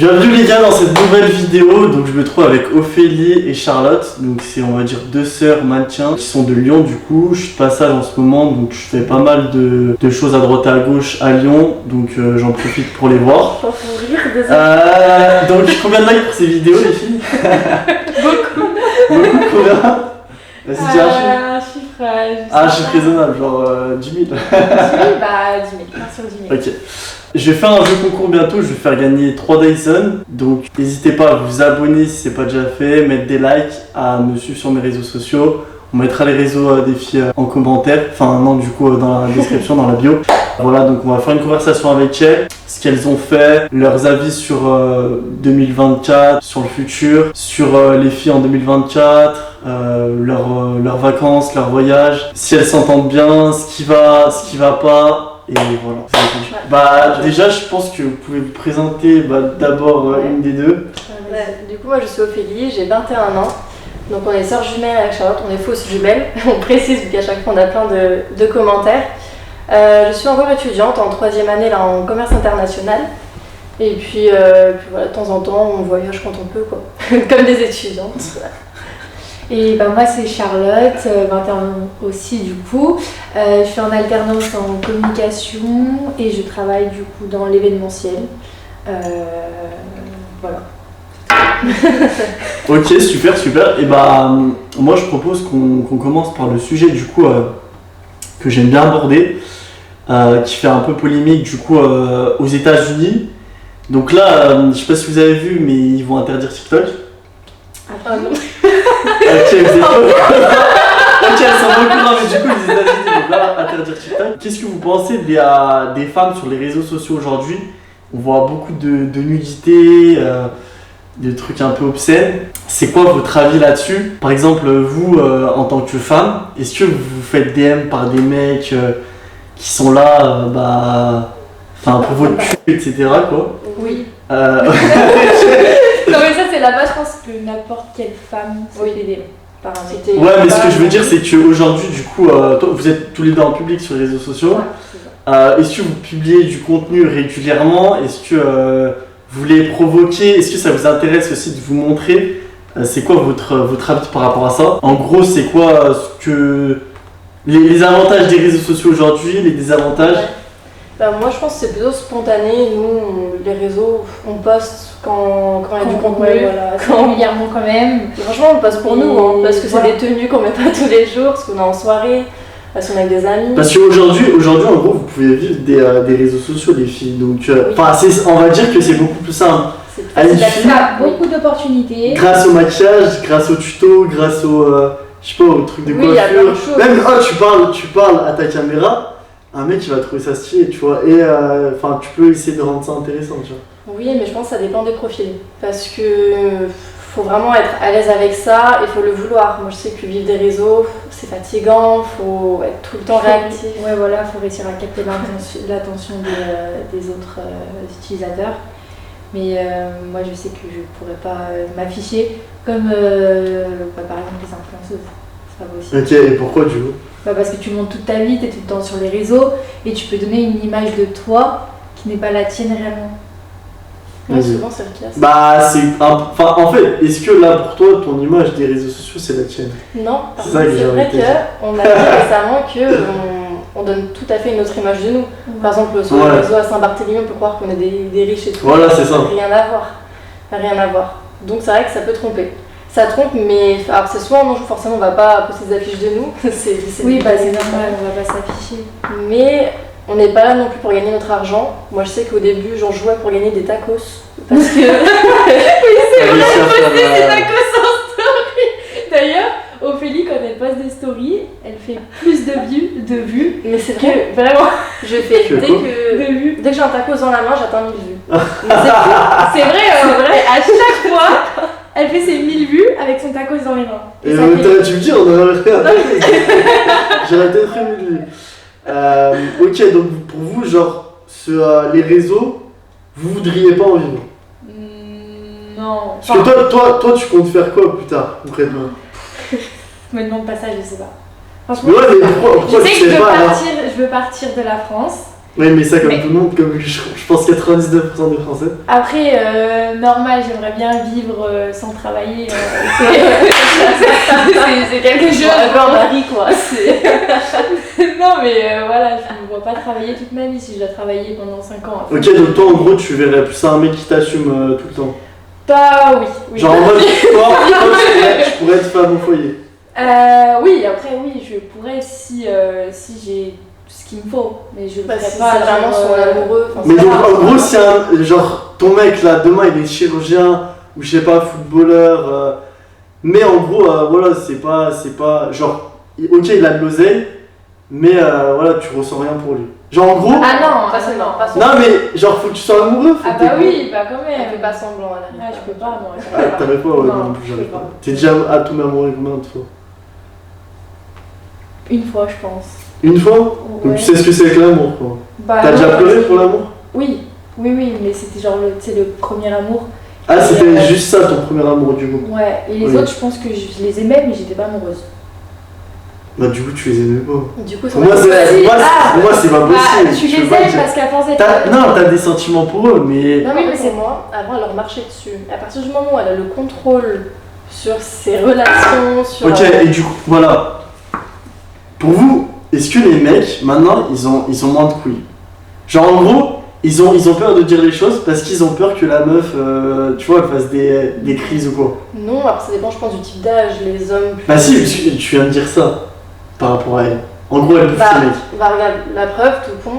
Bienvenue les gars dans cette nouvelle vidéo. Donc je me trouve avec Ophélie et Charlotte. Donc c'est on va dire deux sœurs mannequins qui sont de Lyon du coup. Je suis de passage en ce moment donc je fais pas mal de choses à droite et à gauche à Lyon. Donc j'en profite pour les voir. Donc combien de likes pour ces vidéos les filles? Beaucoup. Beaucoup combien? Vas-y dis un chiffre. Un chiffre. Ah, un chiffre raisonnable, genre 10 000. 10 000, bah 10 000, 1 sur 10 000. Ok. Je vais faire un jeu concours bientôt, je vais faire gagner 3 Dyson. Donc n'hésitez pas à vous abonner si c'est pas déjà fait, mettre des likes, à me suivre sur mes réseaux sociaux. On mettra les réseaux des filles en commentaire, enfin non du coup dans la description, dans la bio. Voilà, donc on va faire une conversation avec elles, ce qu'elles ont fait, leurs avis sur 2024, sur le futur, sur les filles en 2024, leurs vacances, leurs voyages, si elles s'entendent bien, ce qui va pas. Et voilà. Bah déjà je pense que vous pouvez vous présenter d'abord une des deux. Du coup moi je suis Ophélie, j'ai 21 ans. Donc on est sœurs jumelles avec Charlotte, on est fausses jumelles. On précise vu qu'à chaque fois on a plein de commentaires. Je suis encore étudiante en 3e année là, en commerce international. Et puis voilà, de temps en temps on voyage quand on peut quoi. Comme des étudiantes. Et ben moi c'est Charlotte, 21 ans aussi du coup. Je suis en alternance en communication et je travaille du coup dans l'événementiel. Voilà. Ok, super. Et bah moi je propose qu'on commence par le sujet du coup que j'aime bien aborder, qui fait un peu polémique du coup aux États-Unis. Donc là, je sais pas si vous avez vu, mais ils vont interdire TikTok. Ah non. Ok, vous êtes pas ok, elles sont beaucoup mais du coup les États-Unis vont là interdire TikTok. Qu'est-ce que vous pensez des femmes sur les réseaux sociaux aujourd'hui? On voit beaucoup de nudité, de trucs un peu obscènes. C'est quoi votre avis là-dessus? Par exemple, vous, en tant que femme, est-ce que vous vous faites DM par des mecs qui sont là, pour votre cul, etc. quoi? Oui. Non mais ça c'est la base, je pense. Que n'importe quelle femme se Oui. fait des par un mec. Ouais, mais ce que je veux dire, c'est qu'aujourd'hui, du coup, vous êtes tous les deux en public sur les réseaux sociaux. Ouais, c'est ça. Est-ce que vous publiez du contenu régulièrement? Est-ce que vous les provoquez? Est-ce que ça vous intéresse aussi de vous montrer? C'est quoi votre avis par rapport à ça? En gros, c'est quoi les avantages des réseaux sociaux aujourd'hui, les désavantages? Moi je pense que c'est plutôt spontané. Nous, les réseaux, on poste quand il y a du contenu. Voilà. Régulièrement quand même. Franchement, on poste pour nous, hein, parce que c'est des tenues qu'on met pas tous les jours, parce qu'on est en soirée, parce qu'on est avec des amis. Parce qu'aujourd'hui, en gros, vous pouvez vivre des réseaux sociaux, les filles. Donc, on va dire que c'est beaucoup plus simple. C'est Il y a beaucoup d'opportunités. Grâce au maquillage, grâce au tuto, grâce au truc de coiffure. Il y a plein de choses. Même tu parles à ta caméra, un mec il va trouver ça stylé, tu vois. Et tu peux essayer de rendre ça intéressant, tu vois. Oui, mais je pense que ça dépend des profils. Parce que faut vraiment être à l'aise avec ça, il faut le vouloir. Moi je sais que vivre des réseaux, c'est fatigant, faut être tout le temps réactif. Ouais, voilà, faut réussir à capter l'attention des autres utilisateurs. Mais moi je sais que je pourrais pas m'afficher comme par exemple les influenceuses. C'est pas possible. Ok, et pourquoi du coup? Parce que tu montes toute ta vie, tu es tout le temps sur les réseaux et tu peux donner une image de toi qui n'est pas la tienne réellement. Ouais, souvent c'est le cas. En fait, est-ce que là pour toi, ton image des réseaux sociaux c'est la tienne? Non, parce C'est que ça que c'est j'ai vrai envie de te dire. qu'on a dit récemment qu'on donne tout à fait une autre image de nous. Par exemple, sur les réseaux à Saint-Barthélemy, on peut croire qu'on est des riches et tout. Voilà, c'est ça. Rien à voir. Donc c'est vrai que ça peut tromper. Ça trompe, mais alors c'est soit non, forcément on va pas poster des affiches de nous. c'est normal, on va pas s'afficher. Mais on n'est pas là non plus pour gagner notre argent. Moi je sais qu'au début j'en jouais pour gagner des tacos. Parce que. Oui, c'est vrai, poster des tacos en story. D'ailleurs, Ophélie, quand elle poste des stories, elle fait plus de vues. Mais c'est vrai, vraiment, je fais dès que j'ai un tacos dans la main, j'atteins 1000 vues. C'est vrai, à chaque fois, elle fait ses 1000 vues avec son tacos dans les mains. Et tu me dis, on aurait rien. J'aurais peut-être aimé. Ok, donc pour vous, genre, les réseaux, vous voudriez pas en vivre? Non. Parce que toi, tu comptes faire quoi plus tard, concrètement? Je me demande pas ça, je sais pas. Franchement, ouais, mais pourquoi je sais que je veux partir de la France Oui, mais ça, comme tout le monde, comme je pense 99% des Français. Après, normal, j'aimerais bien vivre sans travailler. C'est quelque chose. Un peu en mari, quoi. Non, mais voilà, je ne me vois pas travailler toute ma vie si je dois travailler pendant 5 ans. Ok, donc toi, en gros, tu verrais plus un mec qui t'assume tout le temps. Bah oui. Genre en mode, toi, je pourrais être femme au foyer. Oui, après, oui, je pourrais si j'ai ce qu'il me faut. Mais je ne ferais si pas c'est vraiment son amoureux. Mais donc, en gros, si genre ton mec là, demain il est chirurgien ou je sais pas, footballeur, mais en gros, voilà, c'est pas. Genre, ok, il a de l'oseille, mais voilà, tu ressens rien pour lui. Genre en gros. Ah non, pas seulement. Pas Non, mais genre, faut que tu sois amoureux. Ah bah oui, bah quand même. Elle fait pas semblant, elle Ah, je peux pas, moi. Ah, t'arrives pas, ouais, Non, non plus, je j'arrive peux pas. pas. T'es déjà à tout amoureux combien de fois? Une fois, je pense. Une fois? Ouais. Donc tu sais ce que c'est que l'amour, quoi. Bah, T'as non, déjà pleuré pour l'amour? Oui, mais c'était genre le premier amour. Ah, c'était Et, juste ça ton premier amour du coup. Ouais, et les Oui. autres, je pense que je les aimais, mais j'étais pas amoureuse. Bah, du coup, tu les aimais pas. Du coup, Pour moi, c'est pas Bah, possible. tu Je les peux pas aimes dire. parce qu'à force d'être. Non, t'as des sentiments pour eux, mais. Non, Oui, mais mais c'est moi, avant elle leur marchait dessus. À partir du moment où elle a le contrôle sur ses relations, sur. Ok, et du coup, voilà. Pour vous, est-ce que les mecs, maintenant, ils ont moins de couilles? Genre, en gros, ils ont peur de dire les choses parce qu'ils ont peur que la meuf, tu vois, elle fasse des crises ou quoi. Non, après ça dépend, je pense, du type d'âge. Les hommes. Bah, si, parce que tu viens de dire ça par rapport à elle. En gros, elle bouffe Bah, les mecs. bah regarde, la preuve, tout con,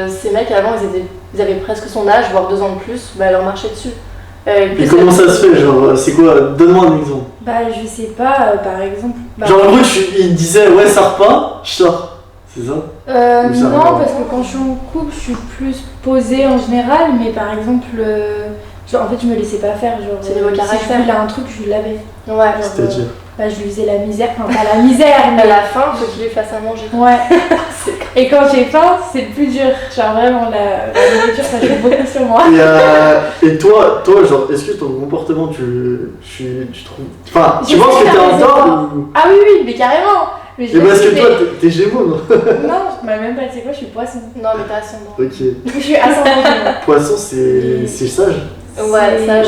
ces mecs avant ils avaient presque son âge, voire 2 ans de plus, bah elle leur marchait dessus. Mais comment ça se fait? Genre, c'est quoi? Donne-moi un exemple. Bah, je sais pas, par exemple. Bah, Genre, en gros, il disait, ouais, ça repart, je sors. C'est ça? Ou ça non, repart. parce que quand je suis en couple, je suis plus posée en général, mais par exemple, genre, en fait, je me laissais pas faire. Genre, C'est niveau si caractère. je voulais un truc, je l'avais. Ouais, Genre, C'est-à-dire? bah, je lui faisais la misère, enfin, pas la misère, à mais. la fin, faut qu'il lui fasse à manger. Ouais. C'est- Et quand j'ai faim, c'est le plus dur. Genre, vraiment, la nourriture, ça joue beaucoup sur moi. Et toi, genre, est-ce que ton comportement, tu trouves. Enfin, tu Je penses sais que t'es faire en des tort efforts. ou. Ah oui, mais carrément. Mais je Et parce que mais- toi, t'es Gémeaux, non? Non, bah, même pas, tu sais quoi, je suis poisson. Non, mais t'as ascendant. Ok. Je suis ascendant Gémeaux. Poisson, c'est sage. Ouais, ça, Ouais,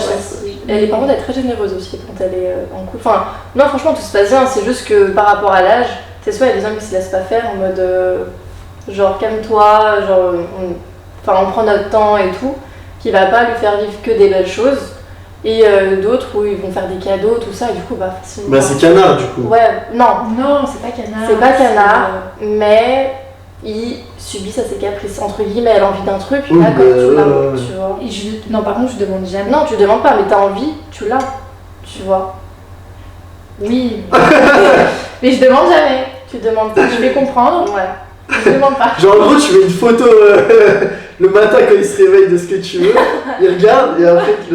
elle est par contre elle est très généreuse aussi quand elle est en couple. Enfin, non, franchement, tout se passe bien. C'est juste que par rapport à l'âge, c'est soit il y a des hommes qui se laissent pas faire en mode genre calme-toi, genre on prend notre temps et tout, qui va pas lui faire vivre que des belles choses. Et d'autres où ils vont faire des cadeaux, tout ça, et du coup, bah facilement. Bah, c'est canard, du coup. Ouais, non, Non, c'est pas canard. c'est pas canard, mais ils subissent à ses caprices. Entre guillemets, elle a envie d'un truc, Oui, là, bah, quand tu l'as, ouais. tu vois. Non, par contre, je demande jamais. Non, tu demandes pas, mais t'as envie, tu l'as, tu vois. Oui. Mais je demande jamais. Tu demandes pas. Je vais comprendre. Ouais. Je demande pas. Genre, en gros, tu mets une photo le matin quand il se réveille de ce que tu veux, il regarde et après il te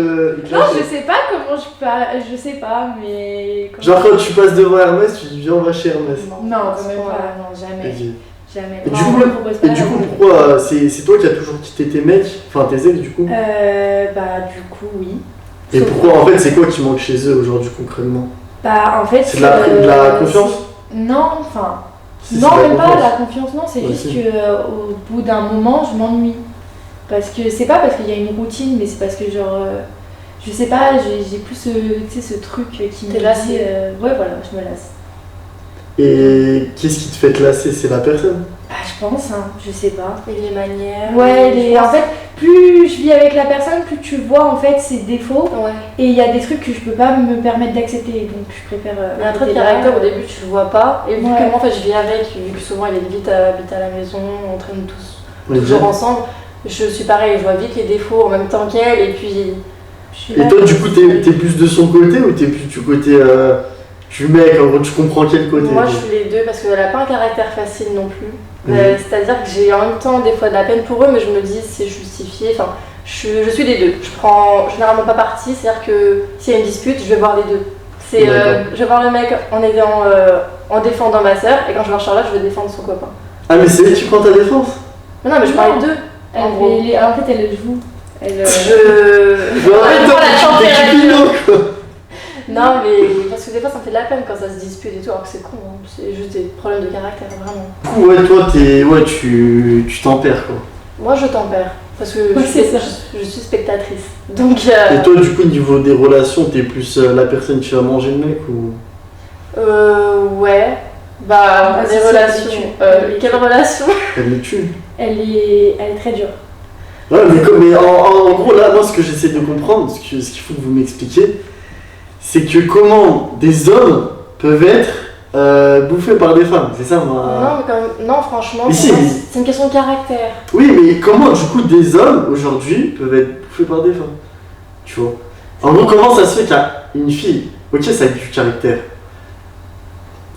Non, lâche. je sais pas comment je parle. Je sais pas, mais. Genre, quand tu passes devant Hermès, tu dis viens, on va chez Hermès. Non, quand même pas. Non, jamais. Ok. Jamais. Et Non, du on coup- me propose pas Et du la coup, rencontre. pourquoi c'est toi qui as toujours quitté tes mecs, enfin tes ex du coup? Bah, du coup, oui. Et Sauf- pourquoi en fait c'est quoi qui manque chez eux aujourd'hui concrètement? Bah, en fait. C'est de la confiance? Non, enfin. Si, Non, c'est de la même pas confiance. la confiance, non, c'est Ouais, juste si. que au bout d'un moment, je m'ennuie. Parce que c'est pas parce qu'il y a une routine, mais c'est parce que genre, je sais pas, j'ai plus ce truc qui me T'es dit, lassée. ouais, voilà, je me lasse. Et qu'est-ce qui te fait te lasser? C'est la personne? Bah, je pense, hein, je sais pas. Et les manières. Ouais, je en pense- fait, plus je vis avec la personne, plus tu vois en fait ses défauts. Ouais. Et il y a des trucs que je peux pas me permettre d'accepter, donc je préfère. Il y a un trait de arrêter là. caractère au début, tu le vois pas. Et vu Ouais. que moi, en fait, je vis avec, vu que souvent il est vite habite à la maison, on traîne Ouais, toujours bien. ensemble. Je suis pareil, je vois vite les défauts en même temps qu'elle. Et puis. Je suis Et là, toi du coup t'es plus de son côté ou t'es plus du côté du mec, en gros tu comprends quel côté? Moi, quoi. je suis les deux parce qu'elle a pas un caractère facile non plus. Mhm. C'est-à-dire que j'ai en même temps des fois de la peine pour eux, mais je me dis c'est justifié. Enfin, je suis des deux. Je prends généralement pas parti, c'est-à-dire que s'il y a une dispute, je vais voir les deux. C'est, D'accord. je vais voir le mec en défendant ma soeur, et quand je vais voir Charlotte, je vais défendre son copain. Ah mais c'est elle qui prend ta défense? Non, mais je Non. parlais d'eux. Elle En gros. en fait, elle joue. Elle, Je. Bah, Elle prend la t'es température. Cupidon, quoi. Non, mais parce que des fois ça me fait de la peine quand ça se dispute et tout, alors que c'est con, hein. C'est juste des problèmes de caractère, vraiment. Du coup ouais toi tu t'en perds quoi. Moi, je tempère. Parce que je suis spectatrice. Donc, Et toi, du coup, au niveau des relations, t'es plus la personne qui va manger le mec ou. Ouais. Bah, les relations. Quelle relation? Elle le tue. Elle est très dure. Ouais, mais en gros, là, moi, ce que j'essaie de comprendre, ce qu'il faut que vous m'expliquiez, c'est que comment des hommes peuvent être bouffés par des femmes, c'est ça, moi. Non, mais quand même, non, franchement, Mais si, c'est une question de caractère. Oui, mais comment, du coup, des hommes, aujourd'hui, peuvent être bouffés par des femmes? Tu vois. En gros, comment ça se fait qu'une fille, ok, ça a du caractère,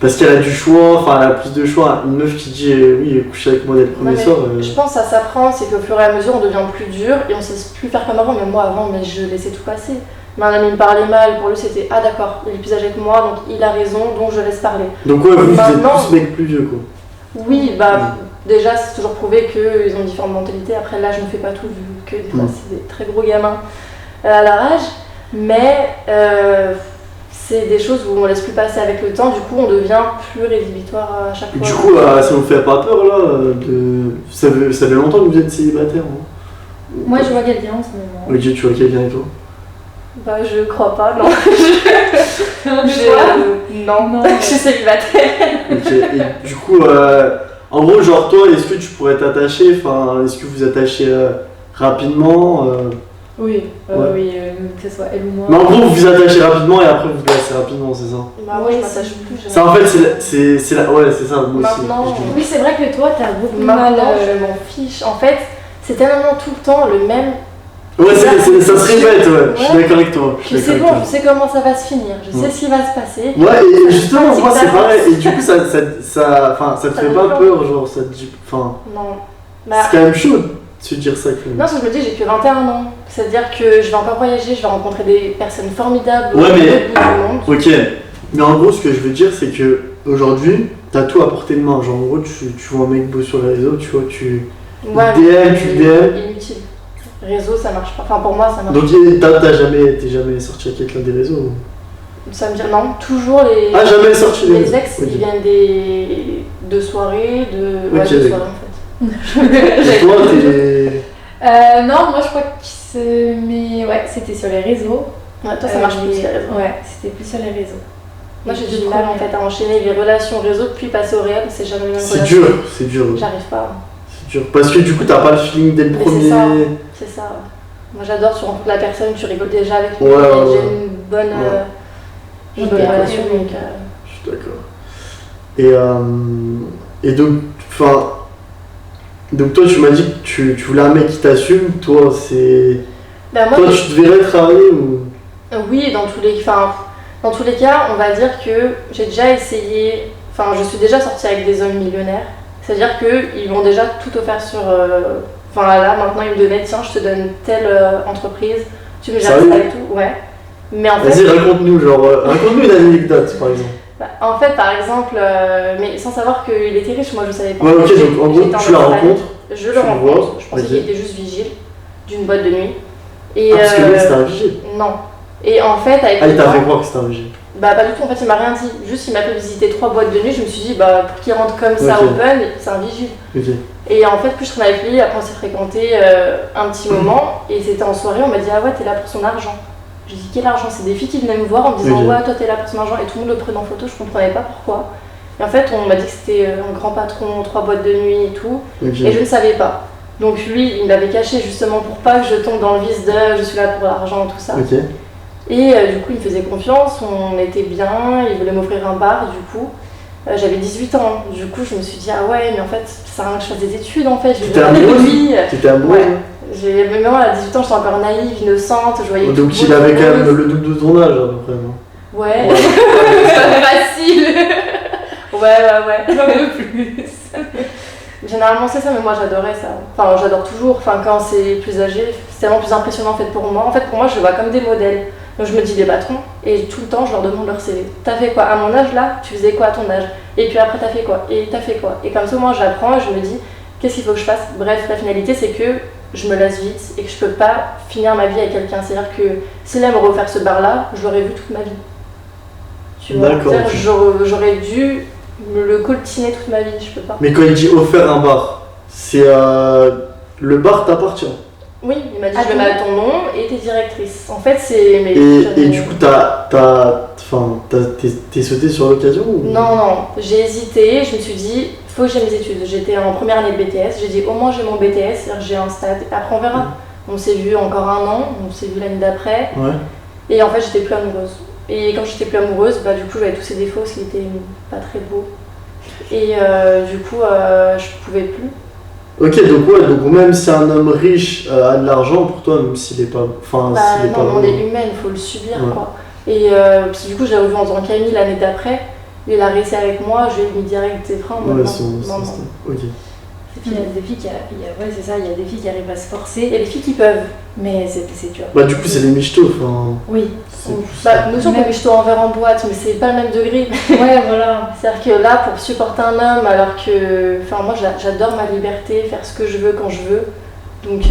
parce qu'elle a du choix, enfin, elle a plus de choix. Une meuf qui dit oui, coucher avec moi dès le premier soir. Je pense que ça s'apprend, c'est qu'au fur et à mesure, on devient plus dur et on sait plus faire comme avant. Mais moi, avant, mais je laissais tout passer. Mais un ami me parlait mal, pour lui, c'était ah d'accord, il est plus âgé que moi, donc il a raison, donc je laisse parler. Donc, ouais, vous êtes plus mec plus vieux, quoi. Oui, bah, déjà, c'est toujours prouvé qu'ils ont différentes mentalités. Après, là, je ne fais pas tout, vu que des fois, c'est des très gros gamins à leur âge. Mais. C'est des choses où on laisse plus passer avec le temps, du coup on devient plus rédhibitoire à chaque fois. Du coup, ça vous fait pas peur là ça fait longtemps que vous êtes célibataire, hein? Moi je vois quelqu'un en ce moment. Ok, tu vois quelqu'un et toi? Bah je crois pas, non. Non, je suis célibataire. Ok, et du coup, en gros, genre toi, est-ce que tu pourrais t'attacher, enfin, est-ce que vous attachez rapidement Oui, oui, que ce soit elle ou moi. Mais en gros, vous vous attachez rapidement et après vous vous laissez rapidement, c'est ça? Bah moi je m'attache plus. Ça en fait, c'est la... Ouais, c'est ça, moi maintenant, aussi. Oui, c'est vrai que toi, t'as beaucoup maintenant, mal. je m'en fiche. En fait, c'est tellement tout le temps le même. Ouais, ça se répète, ouais. Je suis d'accord avec toi. C'est bon, je sais comment ça va se finir, je sais ce qui va se passer. Ouais, et justement, moi c'est pareil. Et du coup, ça te fait pas peur, genre, ça te dit. Enfin. Non. C'est quand même chaud de se dire ça. Non, parce que je me dis, j'ai que 21 ans. C'est-à-dire que je vais encore voyager, je vais rencontrer des personnes formidables ouais, mais... au bout du monde. Ok, mais en gros, ce que je veux dire, c'est que aujourd'hui, t'as tout à portée de main. Genre, en gros, tu vois un mec beau sur les réseaux, tu vois, tu DM. Inutile. Réseau, ça marche pas. Enfin, pour moi, ça marche pas. Donc, t'es jamais sorti avec quelqu'un des réseaux? Ça me dit non, toujours les. Ah, jamais sorti des réseaux. Les ex, ils viennent de soirées, de. Ouais, de soirées en fait. Et toi, t'es. Non, moi je crois que c'est. Mais ouais, c'était sur les réseaux. Ouais, toi, ça marche plus sur les réseaux. Ouais, c'était plus sur les réseaux. Moi, j'ai du mal en fait à enchaîner les relations réseau puis passer au réel, c'est jamais la même relation. C'est dur. J'arrive pas. C'est dur. Parce que du coup, t'as pas le feeling dès le premier. C'est ça. Moi, j'adore, tu rencontres la personne, tu rigoles déjà avec lui, ouais, j'ai une bonne relation. Je suis d'accord. Et donc, enfin. Donc toi tu m'as dit que tu voulais un mec qui t'assume, toi c'est... Bah, moi, toi tu te verrais travailler ou... Oui, dans tous les cas, on va dire que j'ai déjà essayé, enfin je suis déjà sortie avec des hommes millionnaires, c'est-à-dire qu'ils m'ont déjà tout offert sur... Enfin là maintenant ils me donnaient, tiens je te donne telle entreprise, tu me gères ça et tout, ouais. Mais en fait... Vas-y raconte-nous une anecdote par exemple. Bah, en fait, par exemple, mais sans savoir qu'il était riche, moi je savais pas. Ouais, ok, donc en gros, tu la rencontres. Je le rencontre, je pensais qu'il était juste vigile d'une boîte de nuit. Et parce que lui, c'était un vigile. Non. Et en fait, avec. Il t'a fait croire que c'était un vigile? Bah, pas du tout, en fait, il m'a rien dit. Juste, il m'a fait visiter 3 boîtes de nuit, je me suis dit, bah, pour qu'il rentre comme ça open, c'est un vigile. Okay. Et en fait, plus je traînais avec lui, après on s'est fréquenté un petit moment, et c'était en soirée, on m'a dit, ah ouais, t'es là pour son argent. J'ai dit quel argent? C'est des filles qui venaient me voir en me disant ouais toi t'es là pour son argent et tout le monde le prenait en photo, je comprenais pas pourquoi. Et en fait on m'a dit que c'était un grand patron, 3 boîtes de nuit et tout, et je ne savais pas. Donc lui il me l'avait caché justement pour pas que je tombe dans le vice de je suis là pour l'argent tout ça. Et du coup il me faisait confiance, on était bien, il voulait m'offrir un bar du coup. J'avais 18 ans, du coup je me suis dit ah ouais mais en fait ça sert à rien que je fasse des études en fait. T'étais amoureuse? T'étais amoureuse? Même à 18 ans, j'étais encore naïve, innocente, je voyais. Donc il avait quand même le double de ton âge à peu près, non? Ouais, c'est facile. Ouais, un peu plus. Généralement c'est ça, mais moi j'adorais ça. Enfin, j'adore toujours. Enfin, quand c'est plus âgé, c'est tellement plus impressionnant en fait pour moi. En fait, pour moi, je les vois comme des modèles. Donc je me dis des patrons et tout le temps je leur demande leur CV. T'as fait quoi à mon âge là? Tu faisais quoi à ton âge? Et puis après t'as fait quoi? Et t'as fait quoi? Et comme ça, moi j'apprends et je me dis qu'est-ce qu'il faut que je fasse? Bref, la finalité c'est que je me lasse vite et que je peux pas finir ma vie avec quelqu'un. C'est-à-dire que s'il aime refaire ce bar-là, je l'aurais vu toute ma vie. Tu vois, j'aurais dû me le coltiner toute ma vie, je peux pas. Mais quand il dit offert un bar, c'est le bar t'appartient. Oui, il m'a dit Ah, je le mets à ton nom et t'es directrice. En fait, c'est. Mais Et du coup, t'es sauté sur l'occasion ou... Non, j'ai hésité, je me suis dit, faut que j'ai mes études. J'étais en première année de BTS, j'ai dit au moins j'ai mon BTS, c'est-à-dire que j'ai un stade, après on verra. On s'est vu encore un an, on s'est vu l'année d'après, Ouais. et en fait j'étais plus amoureuse. Et quand j'étais plus amoureuse, bah du coup j'avais tous ces défauts, ce qui était pas très beau. Et du coup, je pouvais plus. Ok, donc même si un homme riche a de l'argent, pour toi, même s'il est pas... Enfin, Bah s'il est pas non, on bon. est humaine, faut le subir Ouais. quoi. Et puis du coup, je l'ai revu en tant qu'ami l'année d'après. Il a réussi avec moi, je lui ai mis direct tes freins. Ouais, non. ok. Et puis il y a des filles ouais, c'est ça, il y a des filles qui arrivent à se Il y forcer, a des filles qui peuvent. mais c'est dur. Bah du coup, c'est les michtos, enfin... Oui. c'est plus- Bah, nous sommes Même- comme je en verre en boîte, mais c'est pas le même degré. Ouais, voilà. C'est-à-dire que là, pour supporter un homme, alors que. Enfin, moi j'adore ma liberté, faire ce que je veux quand je veux. Donc,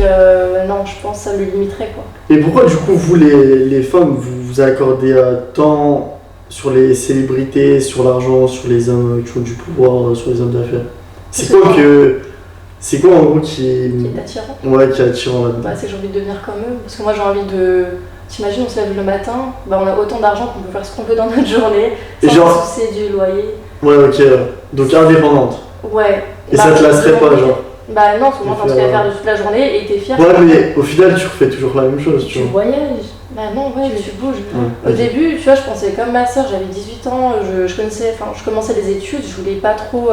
non, je pense que ça le limiterait quoi. Et pourquoi du coup, vous les femmes, vous accordez tant sur les célébrités, sur l'argent, sur les hommes qui ont du pouvoir, sur les hommes d'affaires? C'est quoi en gros Qui est attirant. qui est attirant là-dedans? Bah, c'est que j'ai envie de devenir comme eux. Parce que moi j'ai envie de. T'imagines, on se lève le matin, bah, on a autant d'argent qu'on peut faire ce qu'on veut dans notre journée, Et sans genre- se soucier du loyer. Ouais, ok, donc indépendante. Ouais. Et ça te lasserait pas, genre? Bah non, souvent De quand tu faire, vas faire de toute la journée et t'es fier. Ouais, mais au final, tu refais toujours la même chose, tu Tu vois. voyages. Bah non, ouais, tu bouges. Ouais, Au ok. début, tu vois, je pensais comme ma soeur, j'avais 18 ans, je commençais les études, je voulais pas trop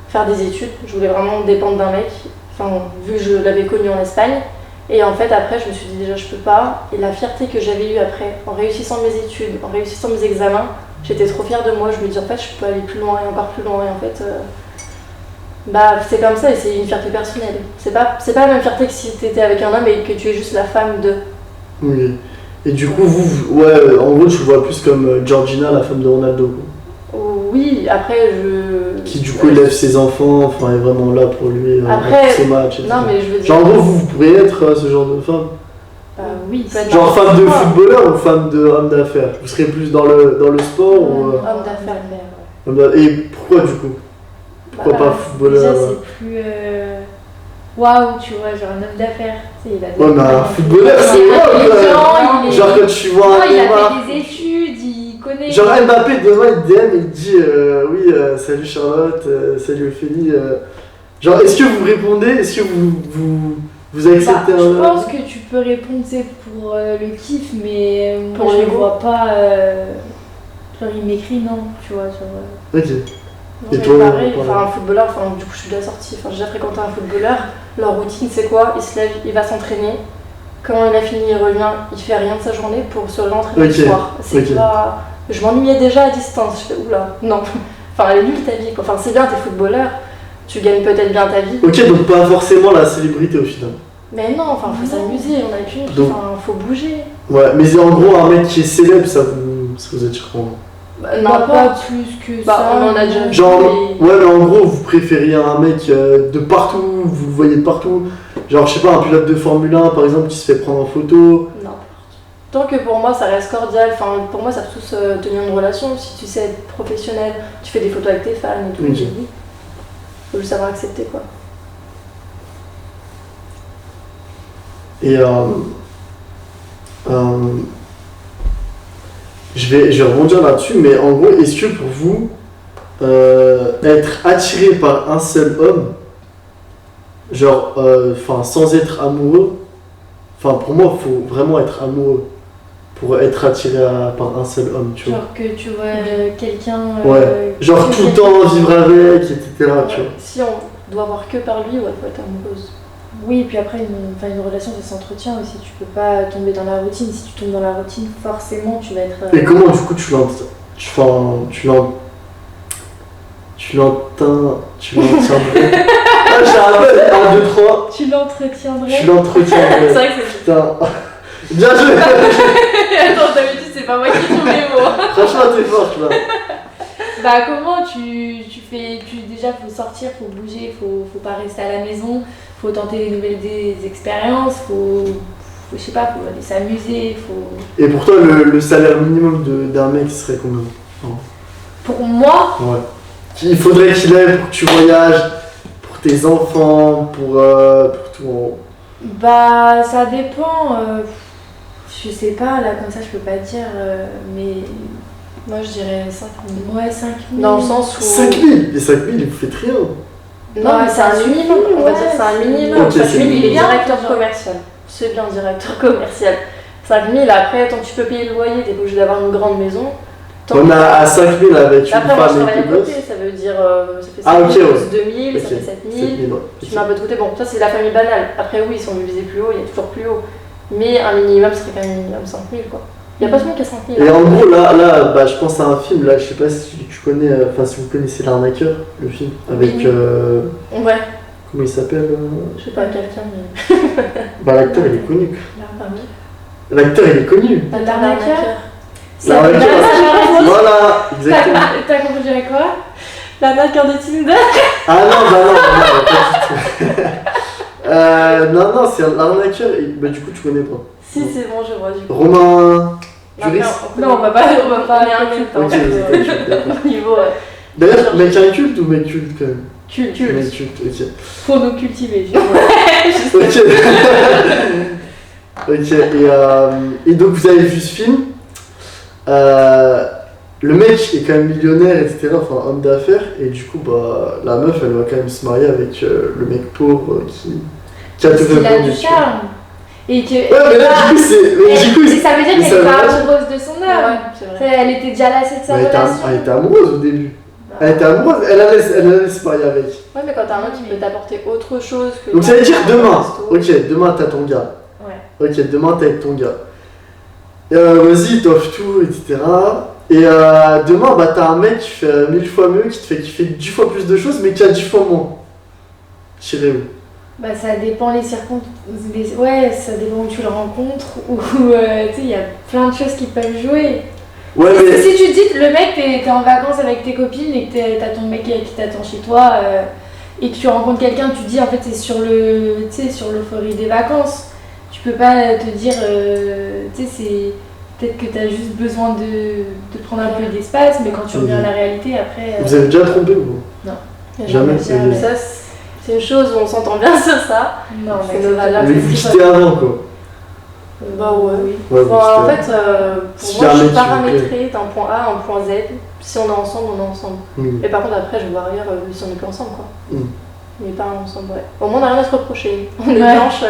faire des études, je voulais vraiment dépendre d'un mec, enfin, vu que je l'avais connu en Espagne. Et en fait, après, je me suis dit déjà, je peux pas. Et la fierté que j'avais eue après, en réussissant mes études, en réussissant mes examens, j'étais trop fière de moi. Je me dis, en fait, je peux aller plus loin et encore plus loin. Et en fait, bah, c'est comme ça et c'est une fierté personnelle. C'est pas la même fierté que si t'étais avec un homme et que tu es juste la femme de. Oui. Et du coup, ouais, en gros, tu le vois plus comme Georgina, la femme de Ronaldo, quoi. Oui, après, Qui du coup élève ses enfants, enfin est vraiment là pour lui, Après, pour ses matchs, etc. Non, mais je veux dire. Genre en gros, vous pourriez être ce genre de femme? Bah, Oui, peut être Genre n'importe femme de quoi. footballeur ou femme de homme d'affaires? Vous serez plus dans le sport ou... Homme d'affaires. Et pourquoi du coup? Pourquoi Bah, pas footballeur? Déjà, c'est plus. Waouh, tu vois, genre un homme d'affaires. Tu sais, il a des- Ouais, mais un footballeur, c'est Il est waouh, intelligent, il est- Genre quand tu vois Non, un il a Neymar... fait des études, il connaît. Genre Mbappé demain il DM et il dit oui salut Charlotte, salut Ophélie. Genre est-ce que vous répondez? Est-ce que vous Bah, acceptez je un... pense que tu peux répondre, c'est pour le kiff, mais Pour moi je ne l'ego. vois pas. Genre il m'écrit non, tu vois. Genre, Ok. Non, Et mais toi, pareil, pareil. enfin, un footballeur, enfin, du coup je suis déjà sortie, enfin, j'ai déjà fréquenté un footballeur, leur routine c'est quoi? Il se lève, il va s'entraîner, quand il a fini il revient, il fait rien de sa journée pour se réentraîner Ok, le soir. C'est ok. pas... Je m'ennuyais déjà à distance, je fais oula, non, enfin elle est nulle ta vie, quoi. Enfin c'est bien, t'es footballeur, tu gagnes peut-être bien ta vie, Ok, donc pas forcément la célébrité au final. mais non, enfin faut s'amuser, on a qu'une vie, Donc- enfin faut bouger. Ouais, mais en gros un mec qui est célèbre, ça vous attire comment? Bah, pas n'importe. plus que Bah, ça. on en a déjà vu. Genre, mais- ouais mais en gros vous préfériez un mec de partout, vous le voyez de partout. Genre je sais pas, un pilote de Formule 1 par exemple qui se fait prendre en photo. N'importe. Tant que pour moi ça reste cordial, enfin pour moi ça peut tous tenir une relation. Si tu sais être professionnel, tu fais des photos avec tes fans et tout, Ok. j'ai dit. Faut juste savoir accepter quoi. Et je vais rebondir là-dessus, mais en gros, est-ce que pour vous, être attiré par un seul homme, genre, sans être amoureux, enfin pour moi, il faut vraiment être amoureux pour être attiré par un seul homme, tu vois. Genre que tu vois quelqu'un. Ouais. Genre que tout le quelqu'un- temps vivre avec, etc. Tu vois. Si on doit voir que par lui, ouais, faut être amoureuse. Oui, et puis après, une relation, ça s'entretient aussi. Tu peux pas tomber dans la routine. Si tu tombes dans la routine, forcément, tu vas être. Et comment du coup tu l'entiendrais? Ah, j'ai un peu, 1, 2, 3. Tu l'entretiendrais. Tu l'entretiendrais. C'est vrai que c'est. Putain. Bien joué. Attends, d'habitude c'est pas moi qui trouve les mots. Franchement, t'es forte là. Bah comment tu fais déjà faut sortir, faut bouger, faut pas rester à la maison, faut tenter des expériences, faut je sais pas, faut aller s'amuser, faut. Et pour toi, le salaire minimum d'un mec serait combien? Pour moi, Ouais. Il faudrait qu'il ait pour que tu voyages, pour tes enfants, pour tout. Bah, ça dépend. Je sais pas, là, comme ça, je peux pas dire, mais. Moi, je dirais 5 000. Ouais, 5 000. Dans le sens où. 5 000. Les 5 000, vous faites rien. Non, mais c'est un minimum. On va dire c'est un minimum. Ok, 5 c'est 000, il est bien, directeur genre. commercial. C'est bien directeur commercial. 5 000, après, tant que tu peux payer le loyer, t'es pas obligé d'avoir une grande maison. On a à 5 000 avec une Après, moi, je femme travaille et à deux côté, gosses. ça veut dire. Ça fait 5 Ah, 000 ok, ouais. plus 2 000, ça Ok. fait 7 7 000. 000, ouais. Tu mets un peu de côté. Bon, ça, c'est la famille banale. Après, oui, si on veut viser plus haut, il y a toujours plus haut. Mais un minimum serait quand même minimum 5 000, quoi. Il n'y a pas seulement qu'à 5 000. Et en gros, là bah, je pense à un film, là, je sais pas si tu connais, enfin si vous connaissez L'Arnaqueur, le film, avec. Oui. Ouais, Comment il s'appelle je sais pas, quelqu'un, mais. Bah, l'acteur, il est connu. Parmi. L'acteur, il est connu. L'arnaqueur. La L'arnaqueur. Voilà, exactement. T'as compris, je dirais quoi? L'arnaqueur de Tinder. Ah non, bah non, pas du tout. Non, c'est L'Arnaqueur, et, bah du coup, tu connais pas. Si, c'est bon, je vois du coup. Romain Duris. Non, on va pas aller un culte. Ok, vous êtes culte, d'accord. Niveau D'ailleurs, mec inculte ou mec culte quand même? culte. Mec culte, ok. Faut nous cultiver, Ok. Ok, et donc vous avez vu ce film. Le mec est quand même millionnaire, etc. Enfin, homme d'affaires. Et du coup, bah, la meuf, elle va quand même se marier avec le mec pauvre qui a tout Parce qu'il a répondu. du charme. Et que. Ouais, mais là, du coup, c'est. mais du coup, ça veut dire mais qu'elle ça est veut pas dire- amoureuse de son homme. Ouais, c'est vrai. Elle était déjà lassée de sa elle relation. était amoureuse au début. Elle était amoureuse, elle allait se marier avec. Ouais, mais quand t'as un autre qui peut t'apporter autre chose que. Donc ça veut dire demain. Ok. Ok, demain t'as ton gars. Ouais. Ok, demain t'es avec ton gars. Vas-y, t'offres tout, etc. Et demain, bah t'as un mec qui fait 1000 fois mieux, qui te fait kiffer 10 fois plus de choses, mais qui a 10 fois moins. J'irai où? Bah ça dépend les circonstances. Ouais, ça dépend où tu le rencontres. Ou tu sais, il y a plein de choses qui peuvent jouer. Ouais, mais. Si tu te dis que le mec, t'es en vacances avec tes copines et que t'as ton mec qui t'attend chez toi et que tu rencontres quelqu'un, tu te dis en fait c'est sur l'euphorie des vacances. Tu peux pas te dire, tu sais, c'est peut-être que t'as juste besoin de prendre un peu d'espace, mais quand tu reviens à la réalité après. Vous avez déjà trompé vous? Jamais. Jamais. Ça, c'est une chose où on s'entend bien sur ça. Non, C'est mais nos valeurs. Mais vous quittez avant quoi. Bah ouais. Oui. Ouais, Bon, vous en quittez fait, pour Si moi, un je mec suis qui vous paramétrée d'un point A à un point Z. Si on est ensemble, on est ensemble. avant. Et par contre, après, je vais voir ailleurs si on n'est plus ensemble, quoi. Mm. Mais pas ensemble, ouais. Au moins, on n'a rien à se reprocher. On est Ouais. blanche.